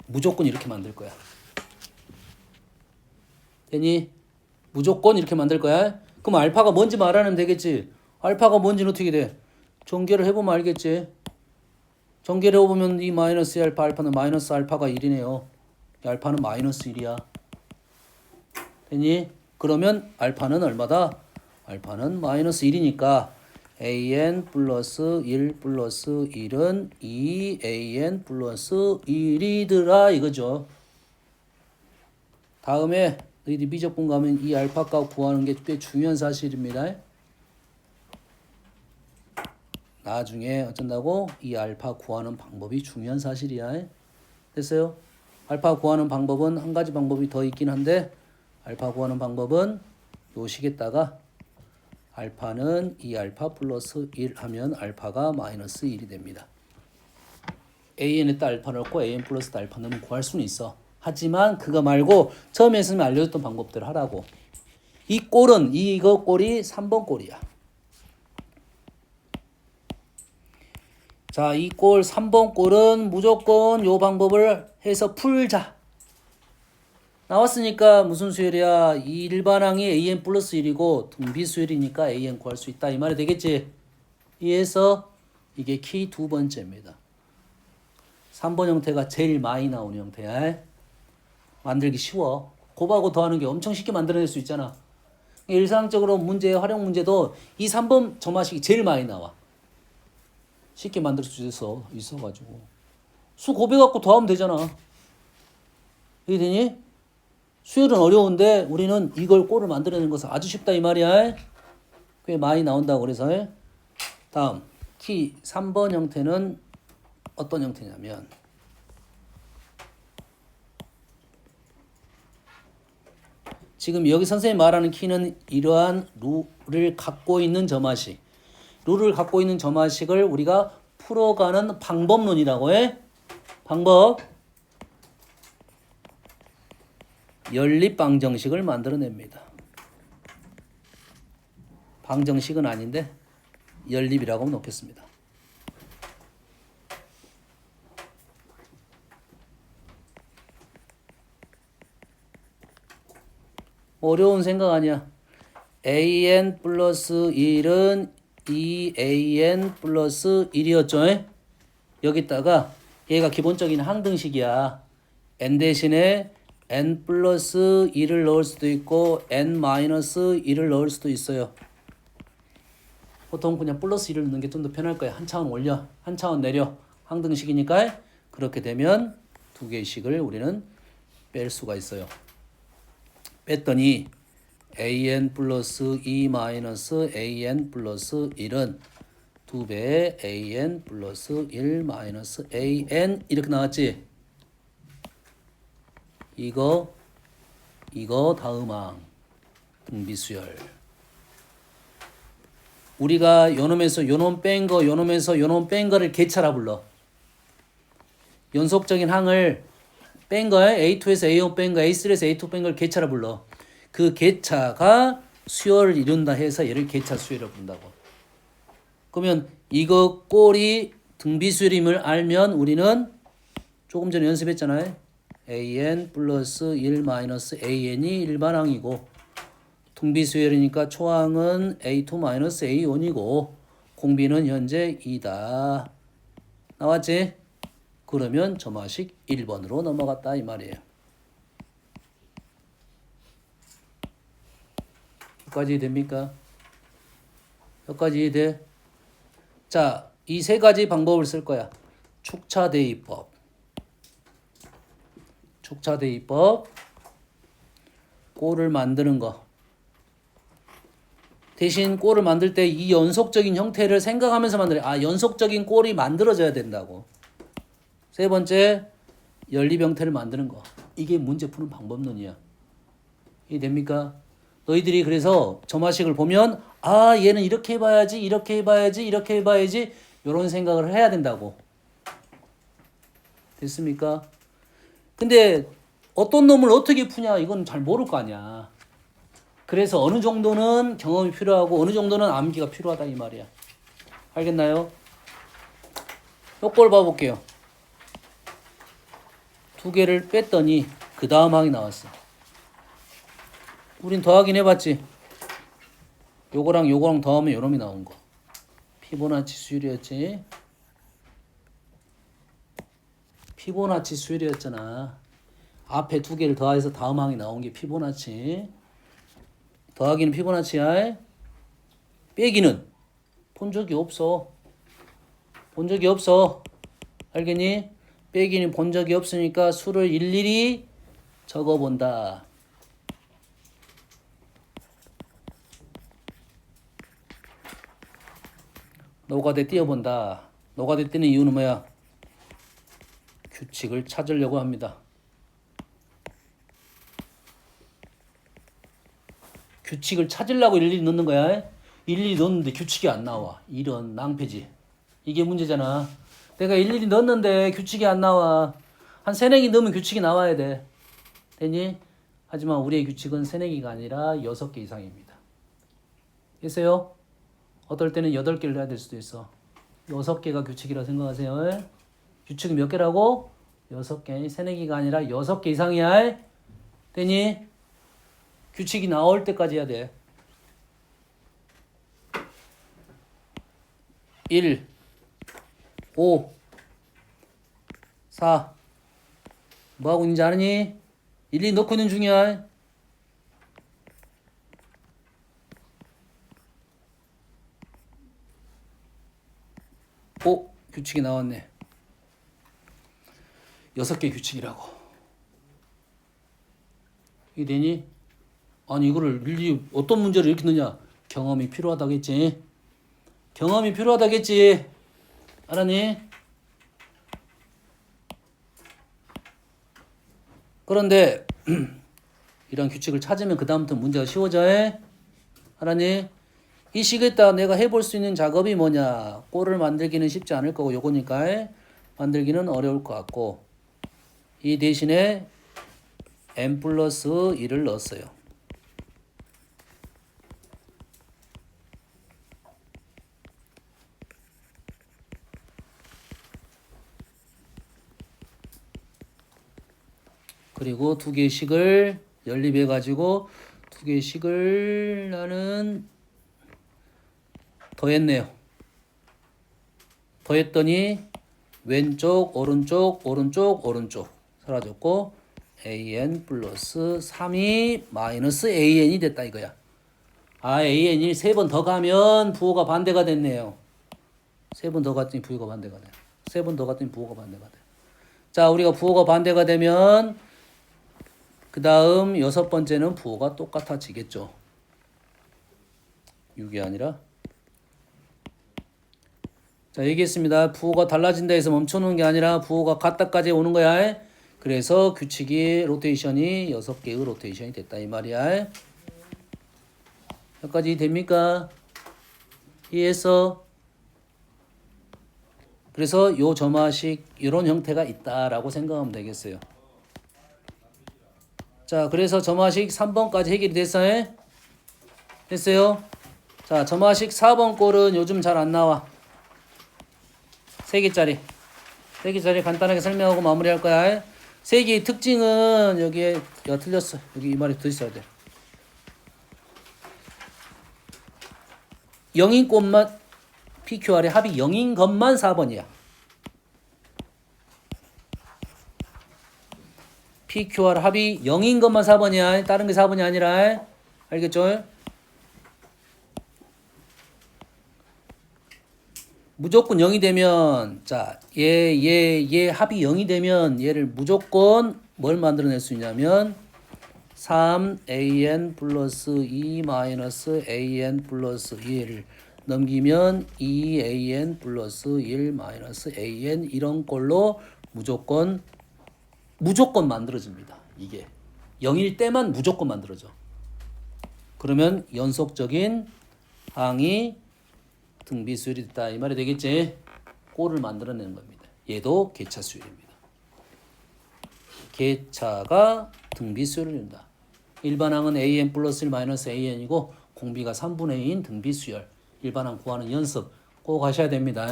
무조건 이렇게 만들 거야. 되니? 무조건 이렇게 만들 거야. 그럼 알파가 뭔지 말하면 되겠지. 알파가 뭔지는 어떻게 돼? 전개를 해보면 알겠지. 전개를 해보면 이 마이너스 알파 알파는 마이너스 알파가 1이네요. 알파는 마이너스 1이야. 되니? 그러면 알파는 얼마다? 알파는 마이너스 1이니까 an 플러스 1 플러스 1은 2an 플러스 1이더라 이거죠. 다음에 너희들이 미적분 가면 이 알파값 구하는 게 꽤 중요한 사실입니다. 나중에 어쩐다고? 이 알파 구하는 방법이 중요한 사실이야. 됐어요? 알파 구하는 방법은 한 가지 방법이 더 있긴 한데 알파 구하는 방법은 요 식에다가 알파는 2알파 플러스 1 하면 알파가 마이너스 1이 됩니다. an에다 알파 넣고 an 플러스 알파 넣으면 구할 수는 있어. 하지만 그거 말고 처음에 했으면 알려줬던 방법대로 하라고. 이 꼴은 이거 꼴이 3번 꼴이야. 자, 이 꼴 3번 꼴은 무조건 요 방법을 해서 풀자. 나왔으니까 무슨 수열이야? 이 일반항이 an 플러스 1이고 등비수열이니까 an 구할 수 있다. 이 말이 되겠지? 이에서 이게 키 두 번째입니다. 3번 형태가 제일 많이 나오는 형태야. 만들기 쉬워. 곱하고 더하는 게 엄청 쉽게 만들어낼 수 있잖아. 일상적으로 문제, 활용 문제도 이 3번 점화식이 제일 많이 나와. 쉽게 만들 수 있어가지고. 수 곱해갖고 더하면 되잖아. 이해되니? 수열은 어려운데 우리는 이걸 꼴을 만들어내는 것은 아주 쉽다 이 말이야. 꽤 많이 나온다고 그래서. 다음 T 3번 형태는 어떤 형태냐면 지금 여기 선생님이 말하는 키는 이러한 룰을 갖고 있는 점화식. 룰을 갖고 있는 점화식을 우리가 풀어가는 방법론이라고 해. 방법. 연립 방정식을 만들어냅니다. 방정식은 아닌데 연립이라고 놓겠습니다. 어려운 생각 아니야. an 플러스 1은 2an 플러스 1이었죠. 여기다가 얘가 기본적인 항등식이야. n 대신에 n 플러스 1을 넣을 수도 있고 n 마이너스 1을 넣을 수도 있어요. 보통 그냥 플러스 1을 넣는 게 좀 더 편할 거야. 한 차원 올려, 한 차원 내려. 항등식이니까 그렇게 되면 두 개의 식을 우리는 뺄 수가 있어요. 뺐더니 an 플러스 2 마이너스 an 플러스 1은 2배의 an 플러스 1 마이너스 an 이렇게 나왔지? 이거 다음항 등비수열. 우리가 요놈에서 요놈 뺀 거, 요놈에서 요놈 뺀 거를 계차라 불러. 연속적인 항을 뺀 거에 A2에서 A1 뺀 거, A3에서 A2 뺀 걸 계차라 불러. 그 계차가 수열을 이룬다 해서 얘를 계차 수열이라고 부른다고. 그러면 이거 꼴이 등비수열임을 알면 우리는 조금 전에 연습했잖아요. an 플러스 1 마이너스 an이 일반항이고 등비수열이니까 초항은 a2 마이너스 a1이고 공비는 현재 2다. 나왔지? 그러면 점화식 1번으로 넘어갔다 이 말이에요. 여기까지 이해됩니까? 여기까지 이해돼? 자, 이 세 가지 방법을 쓸 거야. 축차대입법. 축차대입법. 꼴을 만드는 거. 대신 꼴을 만들 때 이 연속적인 형태를 생각하면서 만들어. 아, 연속적인 꼴이 만들어져야 된다고. 세 번째, 연립 형태를 만드는 거. 이게 문제 푸는 방법론이야. 이해됩니까? 너희들이 그래서 점화식을 보면 아, 얘는 이렇게 해봐야지, 이렇게 해봐야지, 이렇게 해봐야지 이런 생각을 해야 된다고. 됐습니까? 근데 어떤 놈을 어떻게 푸냐 이건 잘 모를 거 아니야. 그래서 어느 정도는 경험이 필요하고 어느 정도는 암기가 필요하다 이 말이야. 알겠나요? 요걸 봐볼게요. 두 개를 뺐더니 그 다음 항이 나왔어. 우린 더하긴 해봤지. 요거랑 요거랑 더하면 요놈이 나온 거. 피보나치 수율이었지. 피보나치 수율이었잖아. 앞에 두 개를 더해서 다음 항이 나온 게 피보나치. 더하기는 피보나치야. 빼기는 본 적이 없어. 본 적이 없어. 알겠니? 빼기는 본 적이 없으니까 수를 일일이 적어본다. 노가대 띄어본다. 노가대 띄는 이유는 뭐야? 규칙을 찾으려고 합니다. 규칙을 찾으려고 일일이 넣는 거야. 일일이 넣었는데 규칙이 안 나와. 이런 낭패지. 이게 문제잖아. 내가 일일이 넣었는데 규칙이 안 나와. 한 세네 개 넣으면 규칙이 나와야 돼. 되니? 하지만 우리의 규칙은 세네 개가 아니라 6개 이상입니다. 됐어요? 어떨 때는 8개를 해야 될 수도 있어. 6개가 규칙이라 생각하세요. 규칙이 몇 개라고? 6개. 세네 개가 아니라 6개 이상이야. 되니? 규칙이 나올 때까지 해야 돼. 1, 5, 4. 뭐하고 있는지 아니? 일일이 넣고 있는 중이야. 5. 규칙이 나왔네. 6개 규칙이라고. 이게 되니? 아니 이거를 일일이 어떤 문제를 이렇게 넣냐? 경험이 필요하다겠지. 경험이 필요하다겠지. 알았니? 그런데 이런 규칙을 찾으면 그 다음부터 문제가 쉬워져. 알았니? 이 시기에다 내가 해볼 수 있는 작업이 뭐냐? 꼴을 만들기는 쉽지 않을 거고 요거니까 만들기는 어려울 것 같고 이 대신에 n 플러스 1을 넣었어요. 그리고 2개씩을 연립해가지고 2개씩을 나는 더했네요. 더했더니 왼쪽, 오른쪽, 오른쪽, 오른쪽 사라졌고 an 플러스 3이 마이너스 an이 됐다 이거야. 아, an이 3번 더 가면 부호가 반대가 됐네요. 3번 더 갔더니 부호가 반대가 돼. 3번 더 갔더니 부호가 반대가 돼. 자, 우리가 부호가 반대가 되면 그 다음 6번째는 부호가 똑같아지겠죠. 6이 아니라. 자, 얘기했습니다. 부호가 달라진다 해서 멈추는 게 아니라 부호가 같다까지 오는 거야. 그래서 규칙이 로테이션이 6개의 로테이션이 됐다 이 말이야. 여기까지 됩니까? 이해했어? 그래서 요 점화식 이런 형태가 있다라고 생각하면 되겠어요. 자, 그래서 점화식 3번까지 해결이 됐어요? 됐어요? 자, 점화식 4번 꼴은 요즘 잘 안 나와. 3개짜리. 3개짜리 간단하게 설명하고 마무리할 거야. 3개의 특징은 여기에 틀렸어. 여기 이 말이 더 있어야 돼. 0인 꼴만 PQR의 합이 0인 것만 4번이야. PQR 합이 0인 것만 4번이야. 다른 게 4번이 아니라. 알겠죠? 무조건 0이 되면 자, 얘 합이 0이 되면 얘를 무조건 뭘 만들어낼 수 있냐면 3an 플러스 2 마이너스 an 플러스 1을 넘기면 2an 플러스 1 마이너스 an 이런 꼴로 무조건 만들어집니다. 이게 0일 때만 무조건 만들어져. 그러면 연속적인 항이 등비수열이 됐다 이 말이 되겠지. 꼴을 만들어내는 겁니다. 얘도 개차수열입니다. 개차가 등비수열을 이룬다. 일반항은 an 플러스 1 마이너스 an이고 공비가 3분의 2인 등비수열. 일반항 구하는 연습 꼭 하셔야 됩니다.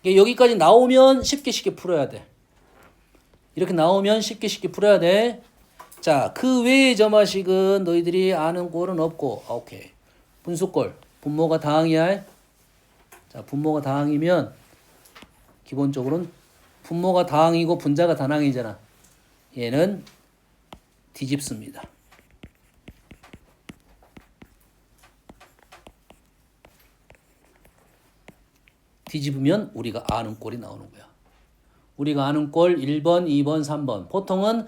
여기까지 나오면 쉽게 풀어야 돼. 이렇게 나오면 쉽게 풀어야 돼. 자, 그 외의 점화식은 너희들이 아는 꼴은 없고 오케이. 분수꼴. 분모가 다항이야. 자, 분모가 다항이면 기본적으로는 분모가 다항이고 분자가 단항이잖아. 얘는 뒤집습니다. 뒤집으면 우리가 아는 꼴이 나오는 거야. 우리가 아는 꼴 1번, 2번, 3번. 보통은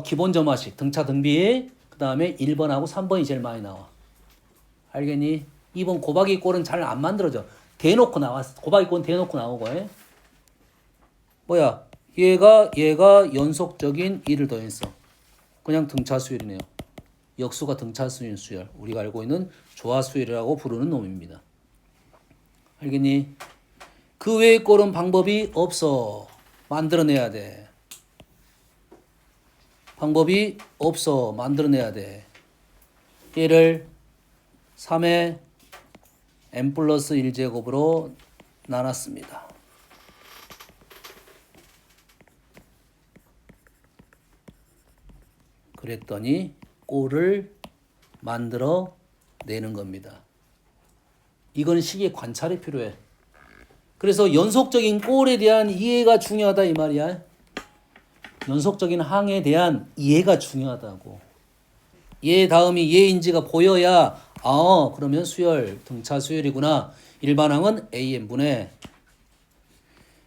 기본 점화식 등차 등비 그 다음에 1번하고 3번이 제일 많이 나와. 알겠니? 2번 곱하기 꼴은 잘 안 만들어져. 대놓고 나왔어. 곱하기 꼴은 대놓고 나오고. 뭐야? 얘가 연속적인 1을 더했어. 그냥 등차 수열이네요. 역수가 등차 수열. 우리가 알고 있는 조화 수열이라고 부르는 놈입니다. 알겠니? 그 외의 꼴은 방법이 없어. 만들어내야 돼. 방법이 없어. 만들어내야 돼. 얘를 3의 n 플러스 1제곱으로 나눴습니다. 그랬더니 꼴을 만들어 내는 겁니다. 이건 식의 관찰이 필요해. 그래서 연속적인 꼴에 대한 이해가 중요하다 이 말이야. 연속적인 항에 대한 이해가 중요하다고. 얘 다음이 얘인지가 보여야 그러면 수열, 등차 수열이구나. 일반항은 AN분의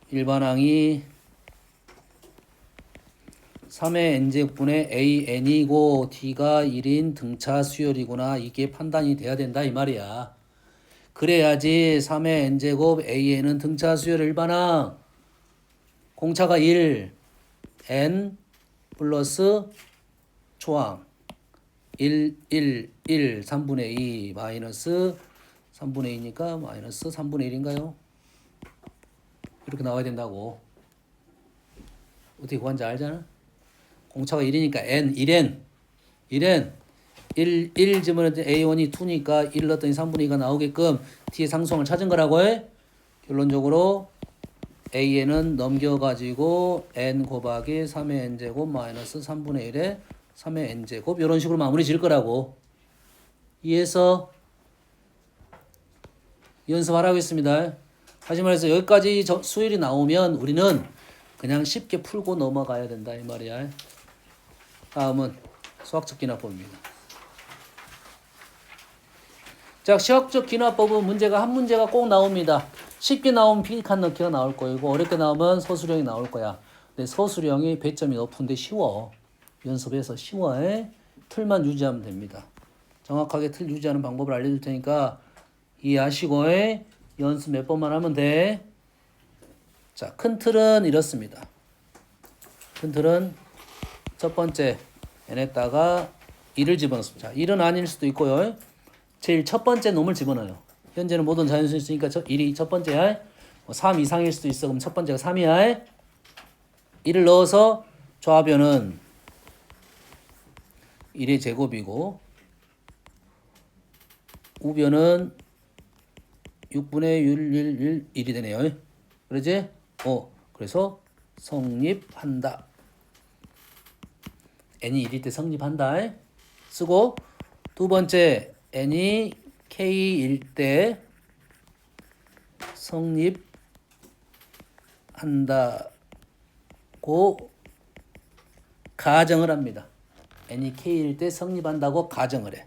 일반항이 3의 n제곱분의 AN이고 D가 1인 등차 수열이구나. 이게 판단이 돼야 된다 이 말이야. 그래야지 3의 n제곱 AN은 등차 수열 일반항 공차가 1 n 플러스 초항 1, 3분의 2 마이너스 3분의 2니까 마이너스 3분의 1인가요? 이렇게 나와야 된다고. 어떻게 구한지 알잖아? 공차가 1이니까 n, 1n 1 집어넣을 때 A1이 2니까 1 넣었더니 3분의 2가 나오게끔 뒤에 상수항을 찾은 거라고 해. 결론적으로 AN은 넘겨가지고 n 곱하기 3의 n제곱 마이너스 3분의 1에 3의 n제곱 이런 식으로 마무리 지을 거라고. 이해해서 연습하라고 했습니다. 다시 말해서 여기까지 수일이 나오면 우리는 그냥 쉽게 풀고 넘어가야 된다 이 말이야. 다음은 수학적 기납법입니다. 자, 수학적 기납법은 문제가 한 문제가 꼭 나옵니다. 쉽게 나오면 빈칸 넣기가 나올 거이고 어렵게 나오면 서술형이 나올 거야. 근데 서술형이 배점이 높은데 쉬워. 연습해서 쉬워해. 틀만 유지하면 됩니다. 정확하게 틀 유지하는 방법을 알려줄 테니까 이해하시고 연습 몇 번만 하면 돼. 자, 큰 틀은 이렇습니다. 큰 틀은 첫 번째 n에다가 1을 집어넣습니다. 자, 1은 아닐 수도 있고요. 제일 첫 번째 놈을 집어넣어요. 현재는 모든 자연수 있으니까 1이 첫 번째야. 3 이상일 수도 있어. 그럼 첫 번째가 3이야. 1을 넣어서 좌변은 1의 제곱이고 우변은 6분의 1이 되네요. 그러지? 그래서 성립한다. n이 1일 때 성립한다. 쓰고 두 번째 n이 k일 때 성립한다고 가정을 합니다. n이 k일 때 성립한다고 가정을 해.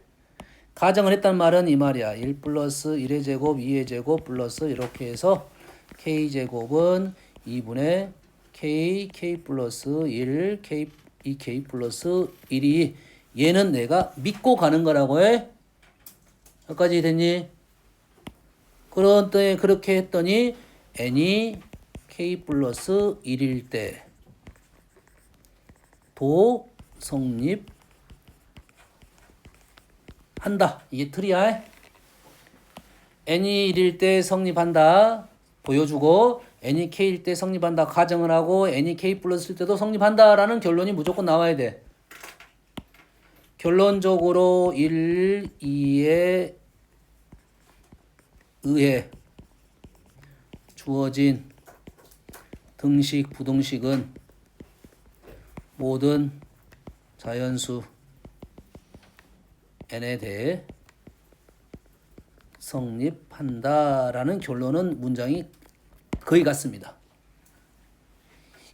가정을 했단 말은 이 말이야. 1 플러스 1의 제곱, 2의 제곱 플러스 이렇게 해서 k제곱은 2분의 k 플러스 1, k 플러스 1이 얘는 내가 믿고 가는 거라고 해. 여기까지 됐니? 그런데 그렇게 했더니 n이 k 플러스 1일 때 도 성립한다. 이게 틀이야. n이 1일 때 성립한다. 보여주고 n이 k일 때 성립한다. 가정을 하고 n이 k 플러스일 때도 성립한다라는 결론이 무조건 나와야 돼. 결론적으로 1, 2에 의해 주어진 등식, 부등식은 모든 자연수 n에 대해 성립한다라는 결론은 문장이 거의 같습니다.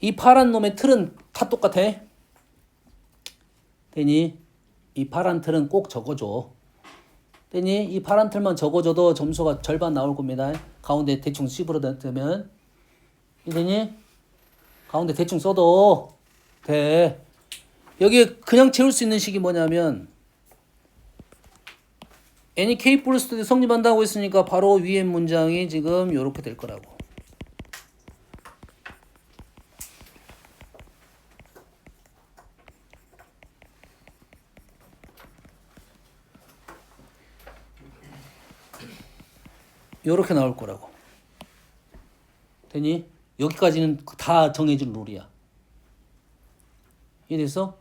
이 파란 놈의 틀은 다 똑같아. 되니? 이 파란 틀은 꼭 적어줘. 됐니? 이 파란 틀만 적어줘도 점수가 절반 나올 겁니다. 가운데 대충 씹으려면. 됐니? 가운데 대충 써도 돼. 여기에 그냥 채울 수 있는 식이 뭐냐면 n이 k 플러스 때 성립한다고 했으니까 바로 위에 문장이 지금 이렇게 될 거라고. 요렇게 나올 거라고. 되니? 여기까지는 다 정해진 룰이야. 이해됐어?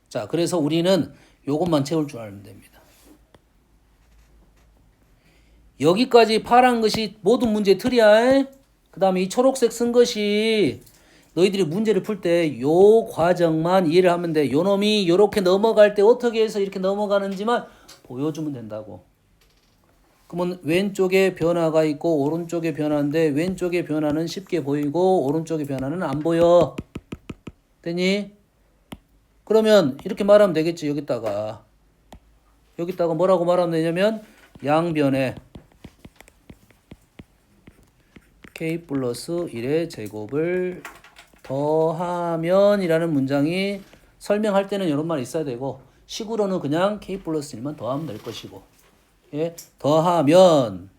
자, 그래서 우리는 요것만 채울 줄 알면 됩니다. 여기까지 파란 것이 모든 문제 틀이야. 그 다음에 이 초록색 쓴 것이 너희들이 문제를 풀 때 요 과정만 이해를 하면 돼. 요 놈이 요렇게 넘어갈 때 어떻게 해서 이렇게 넘어가는지만 보여주면 된다고. 그러면 왼쪽에 변화가 있고 오른쪽에 변화인데 왼쪽의 변화는 쉽게 보이고 오른쪽의 변화는 안 보여. 되니? 그러면 이렇게 말하면 되겠지. 여기다가 뭐라고 말하면 되냐면 양변에 k 플러스 1의 제곱을 더하면 이라는 문장이 설명할 때는 이런 말이 있어야 되고 식으로는 그냥 k 플러스 1만 더하면 될 것이고, 예, 더하면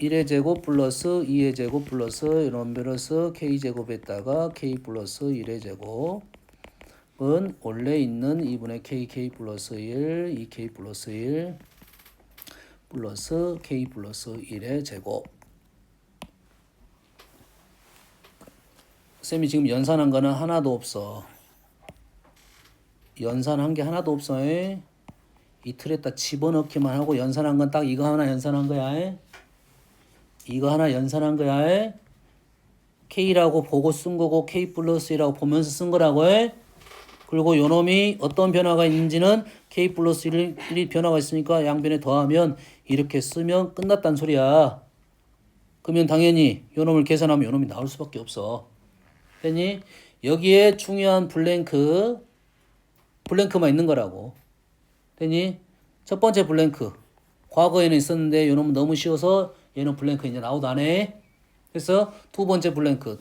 1의 제곱 플러스 2의 제곱 플러스 이런 플러스 k제곱에다가 k 플러스 1의 제곱은 원래 있는 2분의 k 플러스 1, 2k 플러스 1 플러스 k 플러스 1의 제곱. 쌤이 지금 연산한 거는 하나도 없어. 연산한 게 하나도 없어. 이 틀에다 집어넣기만 하고 연산한 건 딱 이거 하나 연산한 거야. 이거 하나 연산한 거야. K라고 보고 쓴 거고 K 플러스 1이라고 보면서 쓴 거라고. 그리고 요 놈이 어떤 변화가 있는지는 K 플러스 1이 변화가 있으니까 양변에 더하면 이렇게 쓰면 끝났단 소리야. 그러면 당연히 요 놈을 계산하면 요 놈이 나올 수밖에 없어. 됐니? 여기에 중요한 블랭크만 있는 거라고. 됐니? 첫 번째 블랭크. 과거에는 있었는데 요 놈은 너무 쉬워서 얘는 블랭크 이제 나오도 안 해. 그래서 두 번째 블랭크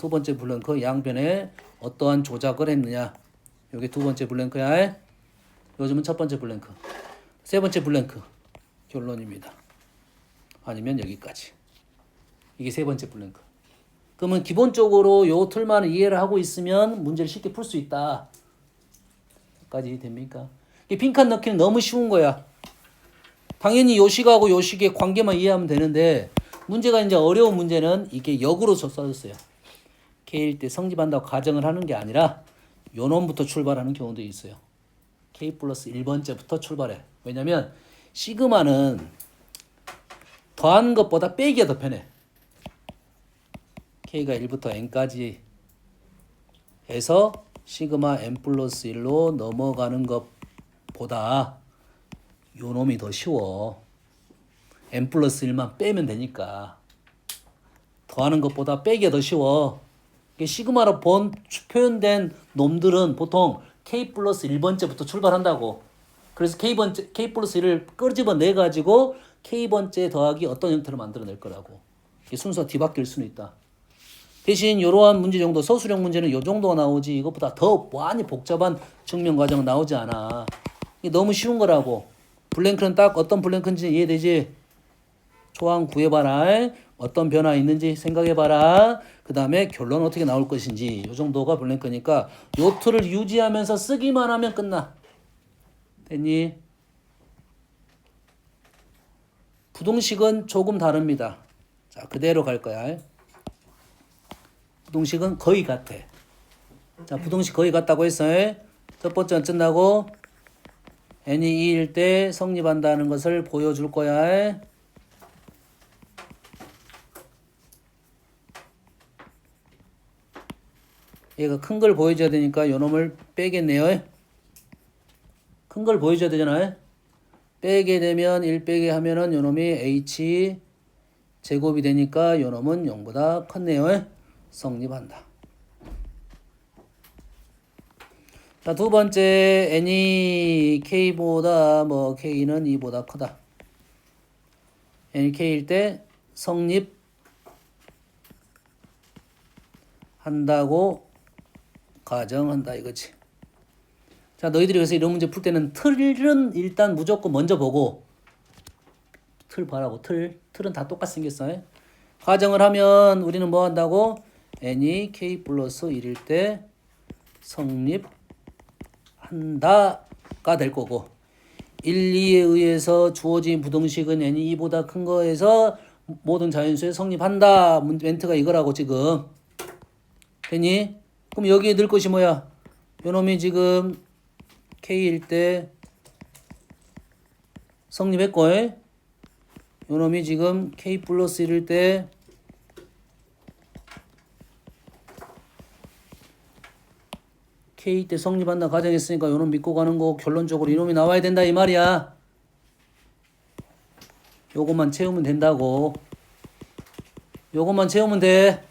양변에 어떠한 조작을 했느냐. 여기 두 번째 블랭크야. 요즘은 첫 번째 블랭크. 세 번째 블랭크. 결론입니다. 아니면 여기까지. 이게 세 번째 블랭크. 그러면 기본적으로 요 틀만 이해를 하고 있으면 문제를 쉽게 풀 수 있다. 까지 됩니까? 이 빈칸 넣기는 너무 쉬운 거야. 당연히 요 식하고 요 식의 관계만 이해하면 되는데 문제가 이제 어려운 문제는 이게 역으로 써졌어요. K일 때 성립한다고 가정을 하는 게 아니라 요 놈부터 출발하는 경우도 있어요. K 플러스 1번째부터 출발해. 왜냐면 시그마는 더하는 것보다 빼기가 더 편해. K가 1부터 N까지 해서 시그마 N 플러스 1로 넘어가는 것보다 요 놈이 더 쉬워. N 플러스 1만 빼면 되니까. 더하는 것보다 빼기가 더 쉬워. 시그마로 표현된 놈들은 보통 K 플러스 1번째부터 출발한다고. 그래서 K 플러스 1을 끄집어내가지고 K번째 더하기 어떤 형태로 만들어낼 거라고. 순서가 뒤바뀔 수는 있다. 대신 이러한 문제 정도, 서술형 문제는 이 정도가 나오지 이것보다 더 많이 복잡한 증명 과정은 나오지 않아. 이게 너무 쉬운 거라고. 블랭크는 딱 어떤 블랭크인지 이해되지? 초항 구해봐라. 어떤 변화 있는지 생각해봐라. 그 다음에 결론 어떻게 나올 것인지 이 정도가 블랭크니까 요 틀을 유지하면서 쓰기만 하면 끝나. 됐니? 부동식은 조금 다릅니다. 자, 그대로 갈 거야. 부동식은 거의 같아. 자, 부동식 거의 같다고 했어요. 첫 번째는 끝나고 n이 2일 때 성립한다는 것을 보여줄 거야. 얘가 큰 걸 보여줘야 되니까 요 놈을 빼겠네요. 큰 걸 보여줘야 되잖아요. 빼게 되면 1 빼게 하면은 요 놈이 h 제곱이 되니까 요 놈은 0보다 컸네요. 성립한다. 자, 두 번째 n이 k보다 뭐 k는 2보다 크다. n이 k일 때 성립한다고 가정한다 이거지. 자, 너희들이 그래서 이런 문제 풀 때는 틀은 일단 무조건 먼저 보고 틀 봐라고. 틀은 다 똑같이 생겼어. 가정을 하면 우리는 뭐 한다고? n이 k 플러스 1일 때 성립한다가 될 거고 1, 2에 의해서 주어진 부등식은 n이 2보다 큰 거에서 모든 자연수에 성립한다. 멘트가 이거라고 지금. 되니? 그럼 여기에 넣을 것이 뭐야? 요놈이 지금 k일 때 성립했고 요놈이 지금 k 플러스 1일 때 k 때 성립한다 가정했으니까 요놈 믿고 가는 거 결론적으로 이놈이 나와야 된다 이 말이야. 요것만 채우면 된다고. 요것만 채우면 돼.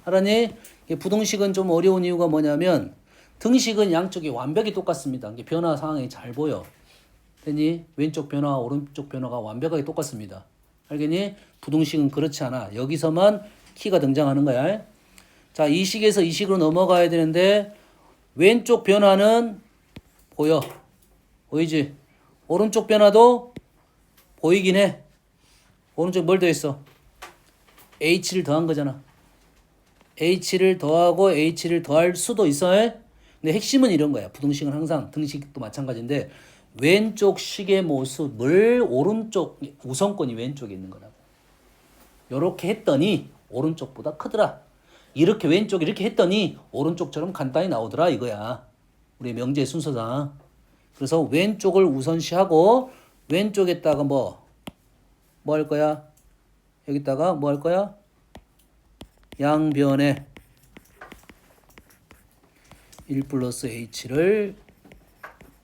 알았니? 부등식은 좀 어려운 이유가 뭐냐면 등식은 양쪽이 완벽히 똑같습니다. 이게 변화 상황이 잘 보여. 되니? 왼쪽 변화와 오른쪽 변화가 완벽하게 똑같습니다. 알겠니? 부등식은 그렇지 않아. 여기서만 키가 등장하는 거야. 자, 이 식에서 이 식으로 넘어가야 되는데 왼쪽 변화는 보여. 보이지? 오른쪽 변화도 보이긴 해. 오른쪽 뭘 더했어? h를 더한 거잖아. h를 더하고 h를 더할 수도 있어. 근데 핵심은 이런 거야. 부등식은 항상 등식도 마찬가지인데 왼쪽 식의 모습을 오른쪽 우선권이 왼쪽에 있는 거라고. 요렇게 했더니 오른쪽보다 크더라. 이렇게 왼쪽 이렇게 했더니 오른쪽처럼 간단히 나오더라 이거야. 우리 명제 순서상. 그래서 왼쪽을 우선시하고 왼쪽에다가 뭐 할 거야? 여기다가 뭐 할 거야? 양변에 1 플러스 h를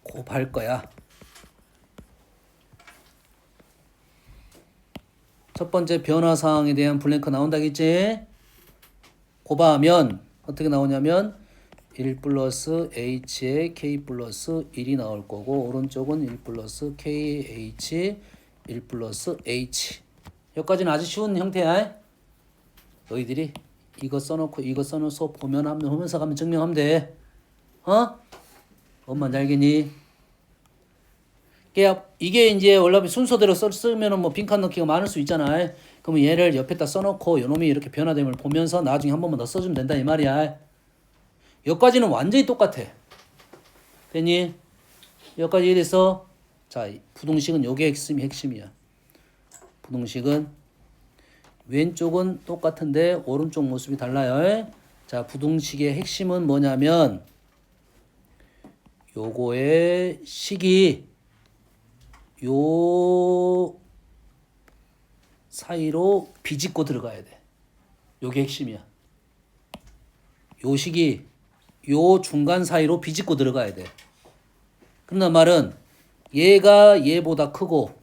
곱할 거야. 첫 번째 변화 사항에 대한 블랭크 나온다겠지? 곱하면 어떻게 나오냐면 1 플러스 h에 k 플러스 1이 나올 거고 오른쪽은 1 플러스 kh 1 플러스 h. 여기까지는 아주 쉬운 형태야. 너희들이 이거 써놓고 이거 써놓고 보면서 가면 증명하면 돼. 엄마 알겠니? 이게 이제 원래 순서대로 쓰면은 뭐 빈칸 넣기가 많을 수 있잖아. 그러면 얘를 옆에다 써놓고 요놈이 이렇게 변화됨을 보면서 나중에 한 번만 더 써주면 된다 이 말이야. 여기까지는 완전히 똑같아. 됐니? 여기까지 이래서 자 부등식은 요게 핵심이야. 부등식은 왼쪽은 똑같은데 오른쪽 모습이 달라요. 자 부등식의 핵심은 뭐냐면 요거의 식이 요 사이로 비집고 들어가야 돼. 요게 핵심이야. 요 식이 요 중간 사이로 비집고 들어가야 돼. 그런 말은 얘가 얘보다 크고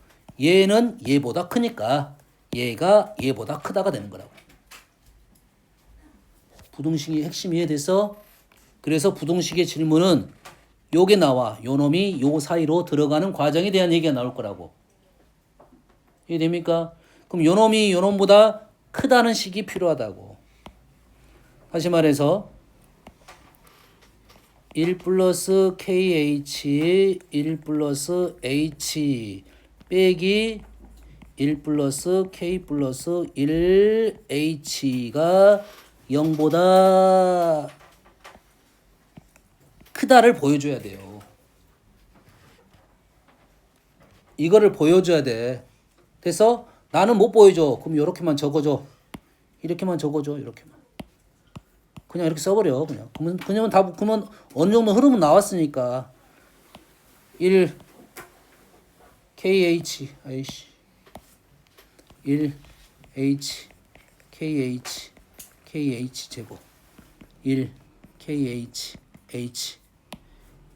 얘는 얘보다 크니까 얘가 얘보다 크다가 되는 거라고. 부등식의 핵심 이해돼서 그래서 부등식의 질문은 요게 나와. 요 놈이 요 사이로 들어가는 과정에 대한 얘기가 나올 거라고. 이해됩니까? 그럼 요 놈이 요 놈보다 크다는 식이 필요하다고. 다시 말해서 1 플러스 kh 1 플러스 h 빼기 1 플러스 k 플러스 1h가 0보다 크다를 보여줘야 돼요. 이거를 보여줘야 돼. 그래서 나는 못 보여줘. 그럼 이렇게만 적어줘. 이렇게만 적어줘. 이렇게만. 그냥 이렇게 써버려. 그러면 어느 정도 흐름은 나왔으니까 1 kh 1 h kh 제곱 1 kh h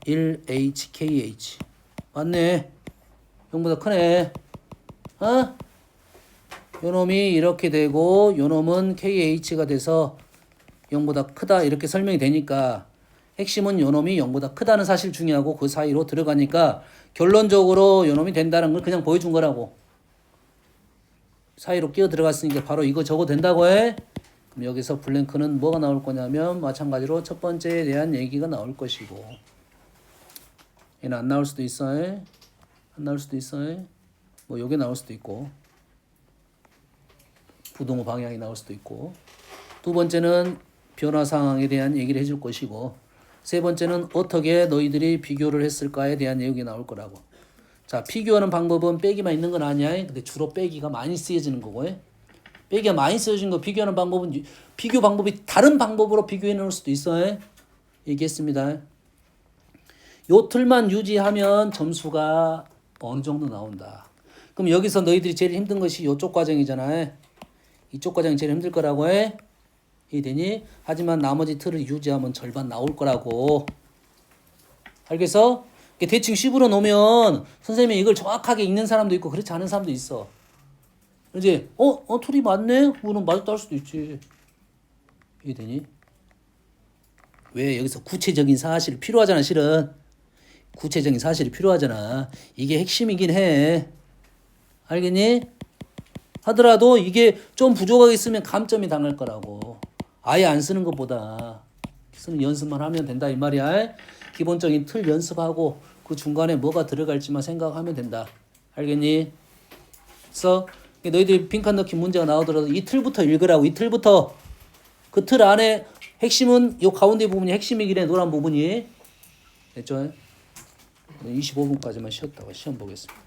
1 h kh 맞네. 0보다 크네. 요놈이 이렇게 되고 요놈은 kh가 돼서 0보다 크다 이렇게 설명이 되니까 핵심은 요놈이 0보다 크다는 사실 중요하고 그 사이로 들어가니까 결론적으로 요놈이 된다는 걸 그냥 보여준 거라고. 사이로 끼어 들어갔으니까 바로 이거 저거 된다고 해. 그럼 여기서 블랭크는 뭐가 나올 거냐면 마찬가지로 첫 번째에 대한 얘기가 나올 것이고, 얘는 안 나올 수도 있어. 안 나올 수도 있어. 뭐 요게 나올 수도 있고, 부동호 방향이 나올 수도 있고, 두 번째는 변화 상황에 대한 얘기를 해줄 것이고, 세 번째는 어떻게 너희들이 비교를 했을까에 대한 내용이 나올 거라고. 자, 비교하는 방법은 빼기만 있는 건 아니야. 근데 주로 빼기가 많이 쓰여지는 거고, 빼기가 많이 쓰여진 거 비교하는 방법은 비교 방법이 다른 방법으로 비교해 놓을 수도 있어. 얘기했습니다. 요 틀만 유지하면 점수가 어느 정도 나온다. 그럼 여기서 너희들이 제일 힘든 것이 요쪽 과정이잖아. 이쪽 과정이 제일 힘들 거라고 해. 이해되니? 하지만 나머지 틀을 유지하면 절반 나올 거라고. 알겠어? 대충 씹으러 놓으면 선생님이 이걸 정확하게 읽는 사람도 있고 그렇지 않은 사람도 있어. 이제 틀이 맞네? 그거는 맞았다 할 수도 있지. 이해되니? 왜 여기서 구체적인 사실이 필요하잖아. 실은 구체적인 사실이 필요하잖아. 이게 핵심이긴 해. 알겠니? 하더라도 이게 좀 부족하게 있으면 감점이 당할 거라고. 아예 안 쓰는 것보다 쓰는 연습만 하면 된다 이 말이야. 기본적인 틀 연습하고 그 중간에 뭐가 들어갈지만 생각하면 된다. 알겠니? 그래서 너희들이 빈칸 넣기 문제가 나오더라도 이 틀부터 읽으라고. 이 틀부터. 그 틀 안에 핵심은 이 가운데 부분이 핵심이긴 해. 노란 부분이. 됐죠? 25분까지만 쉬었다가 시험 보겠습니다.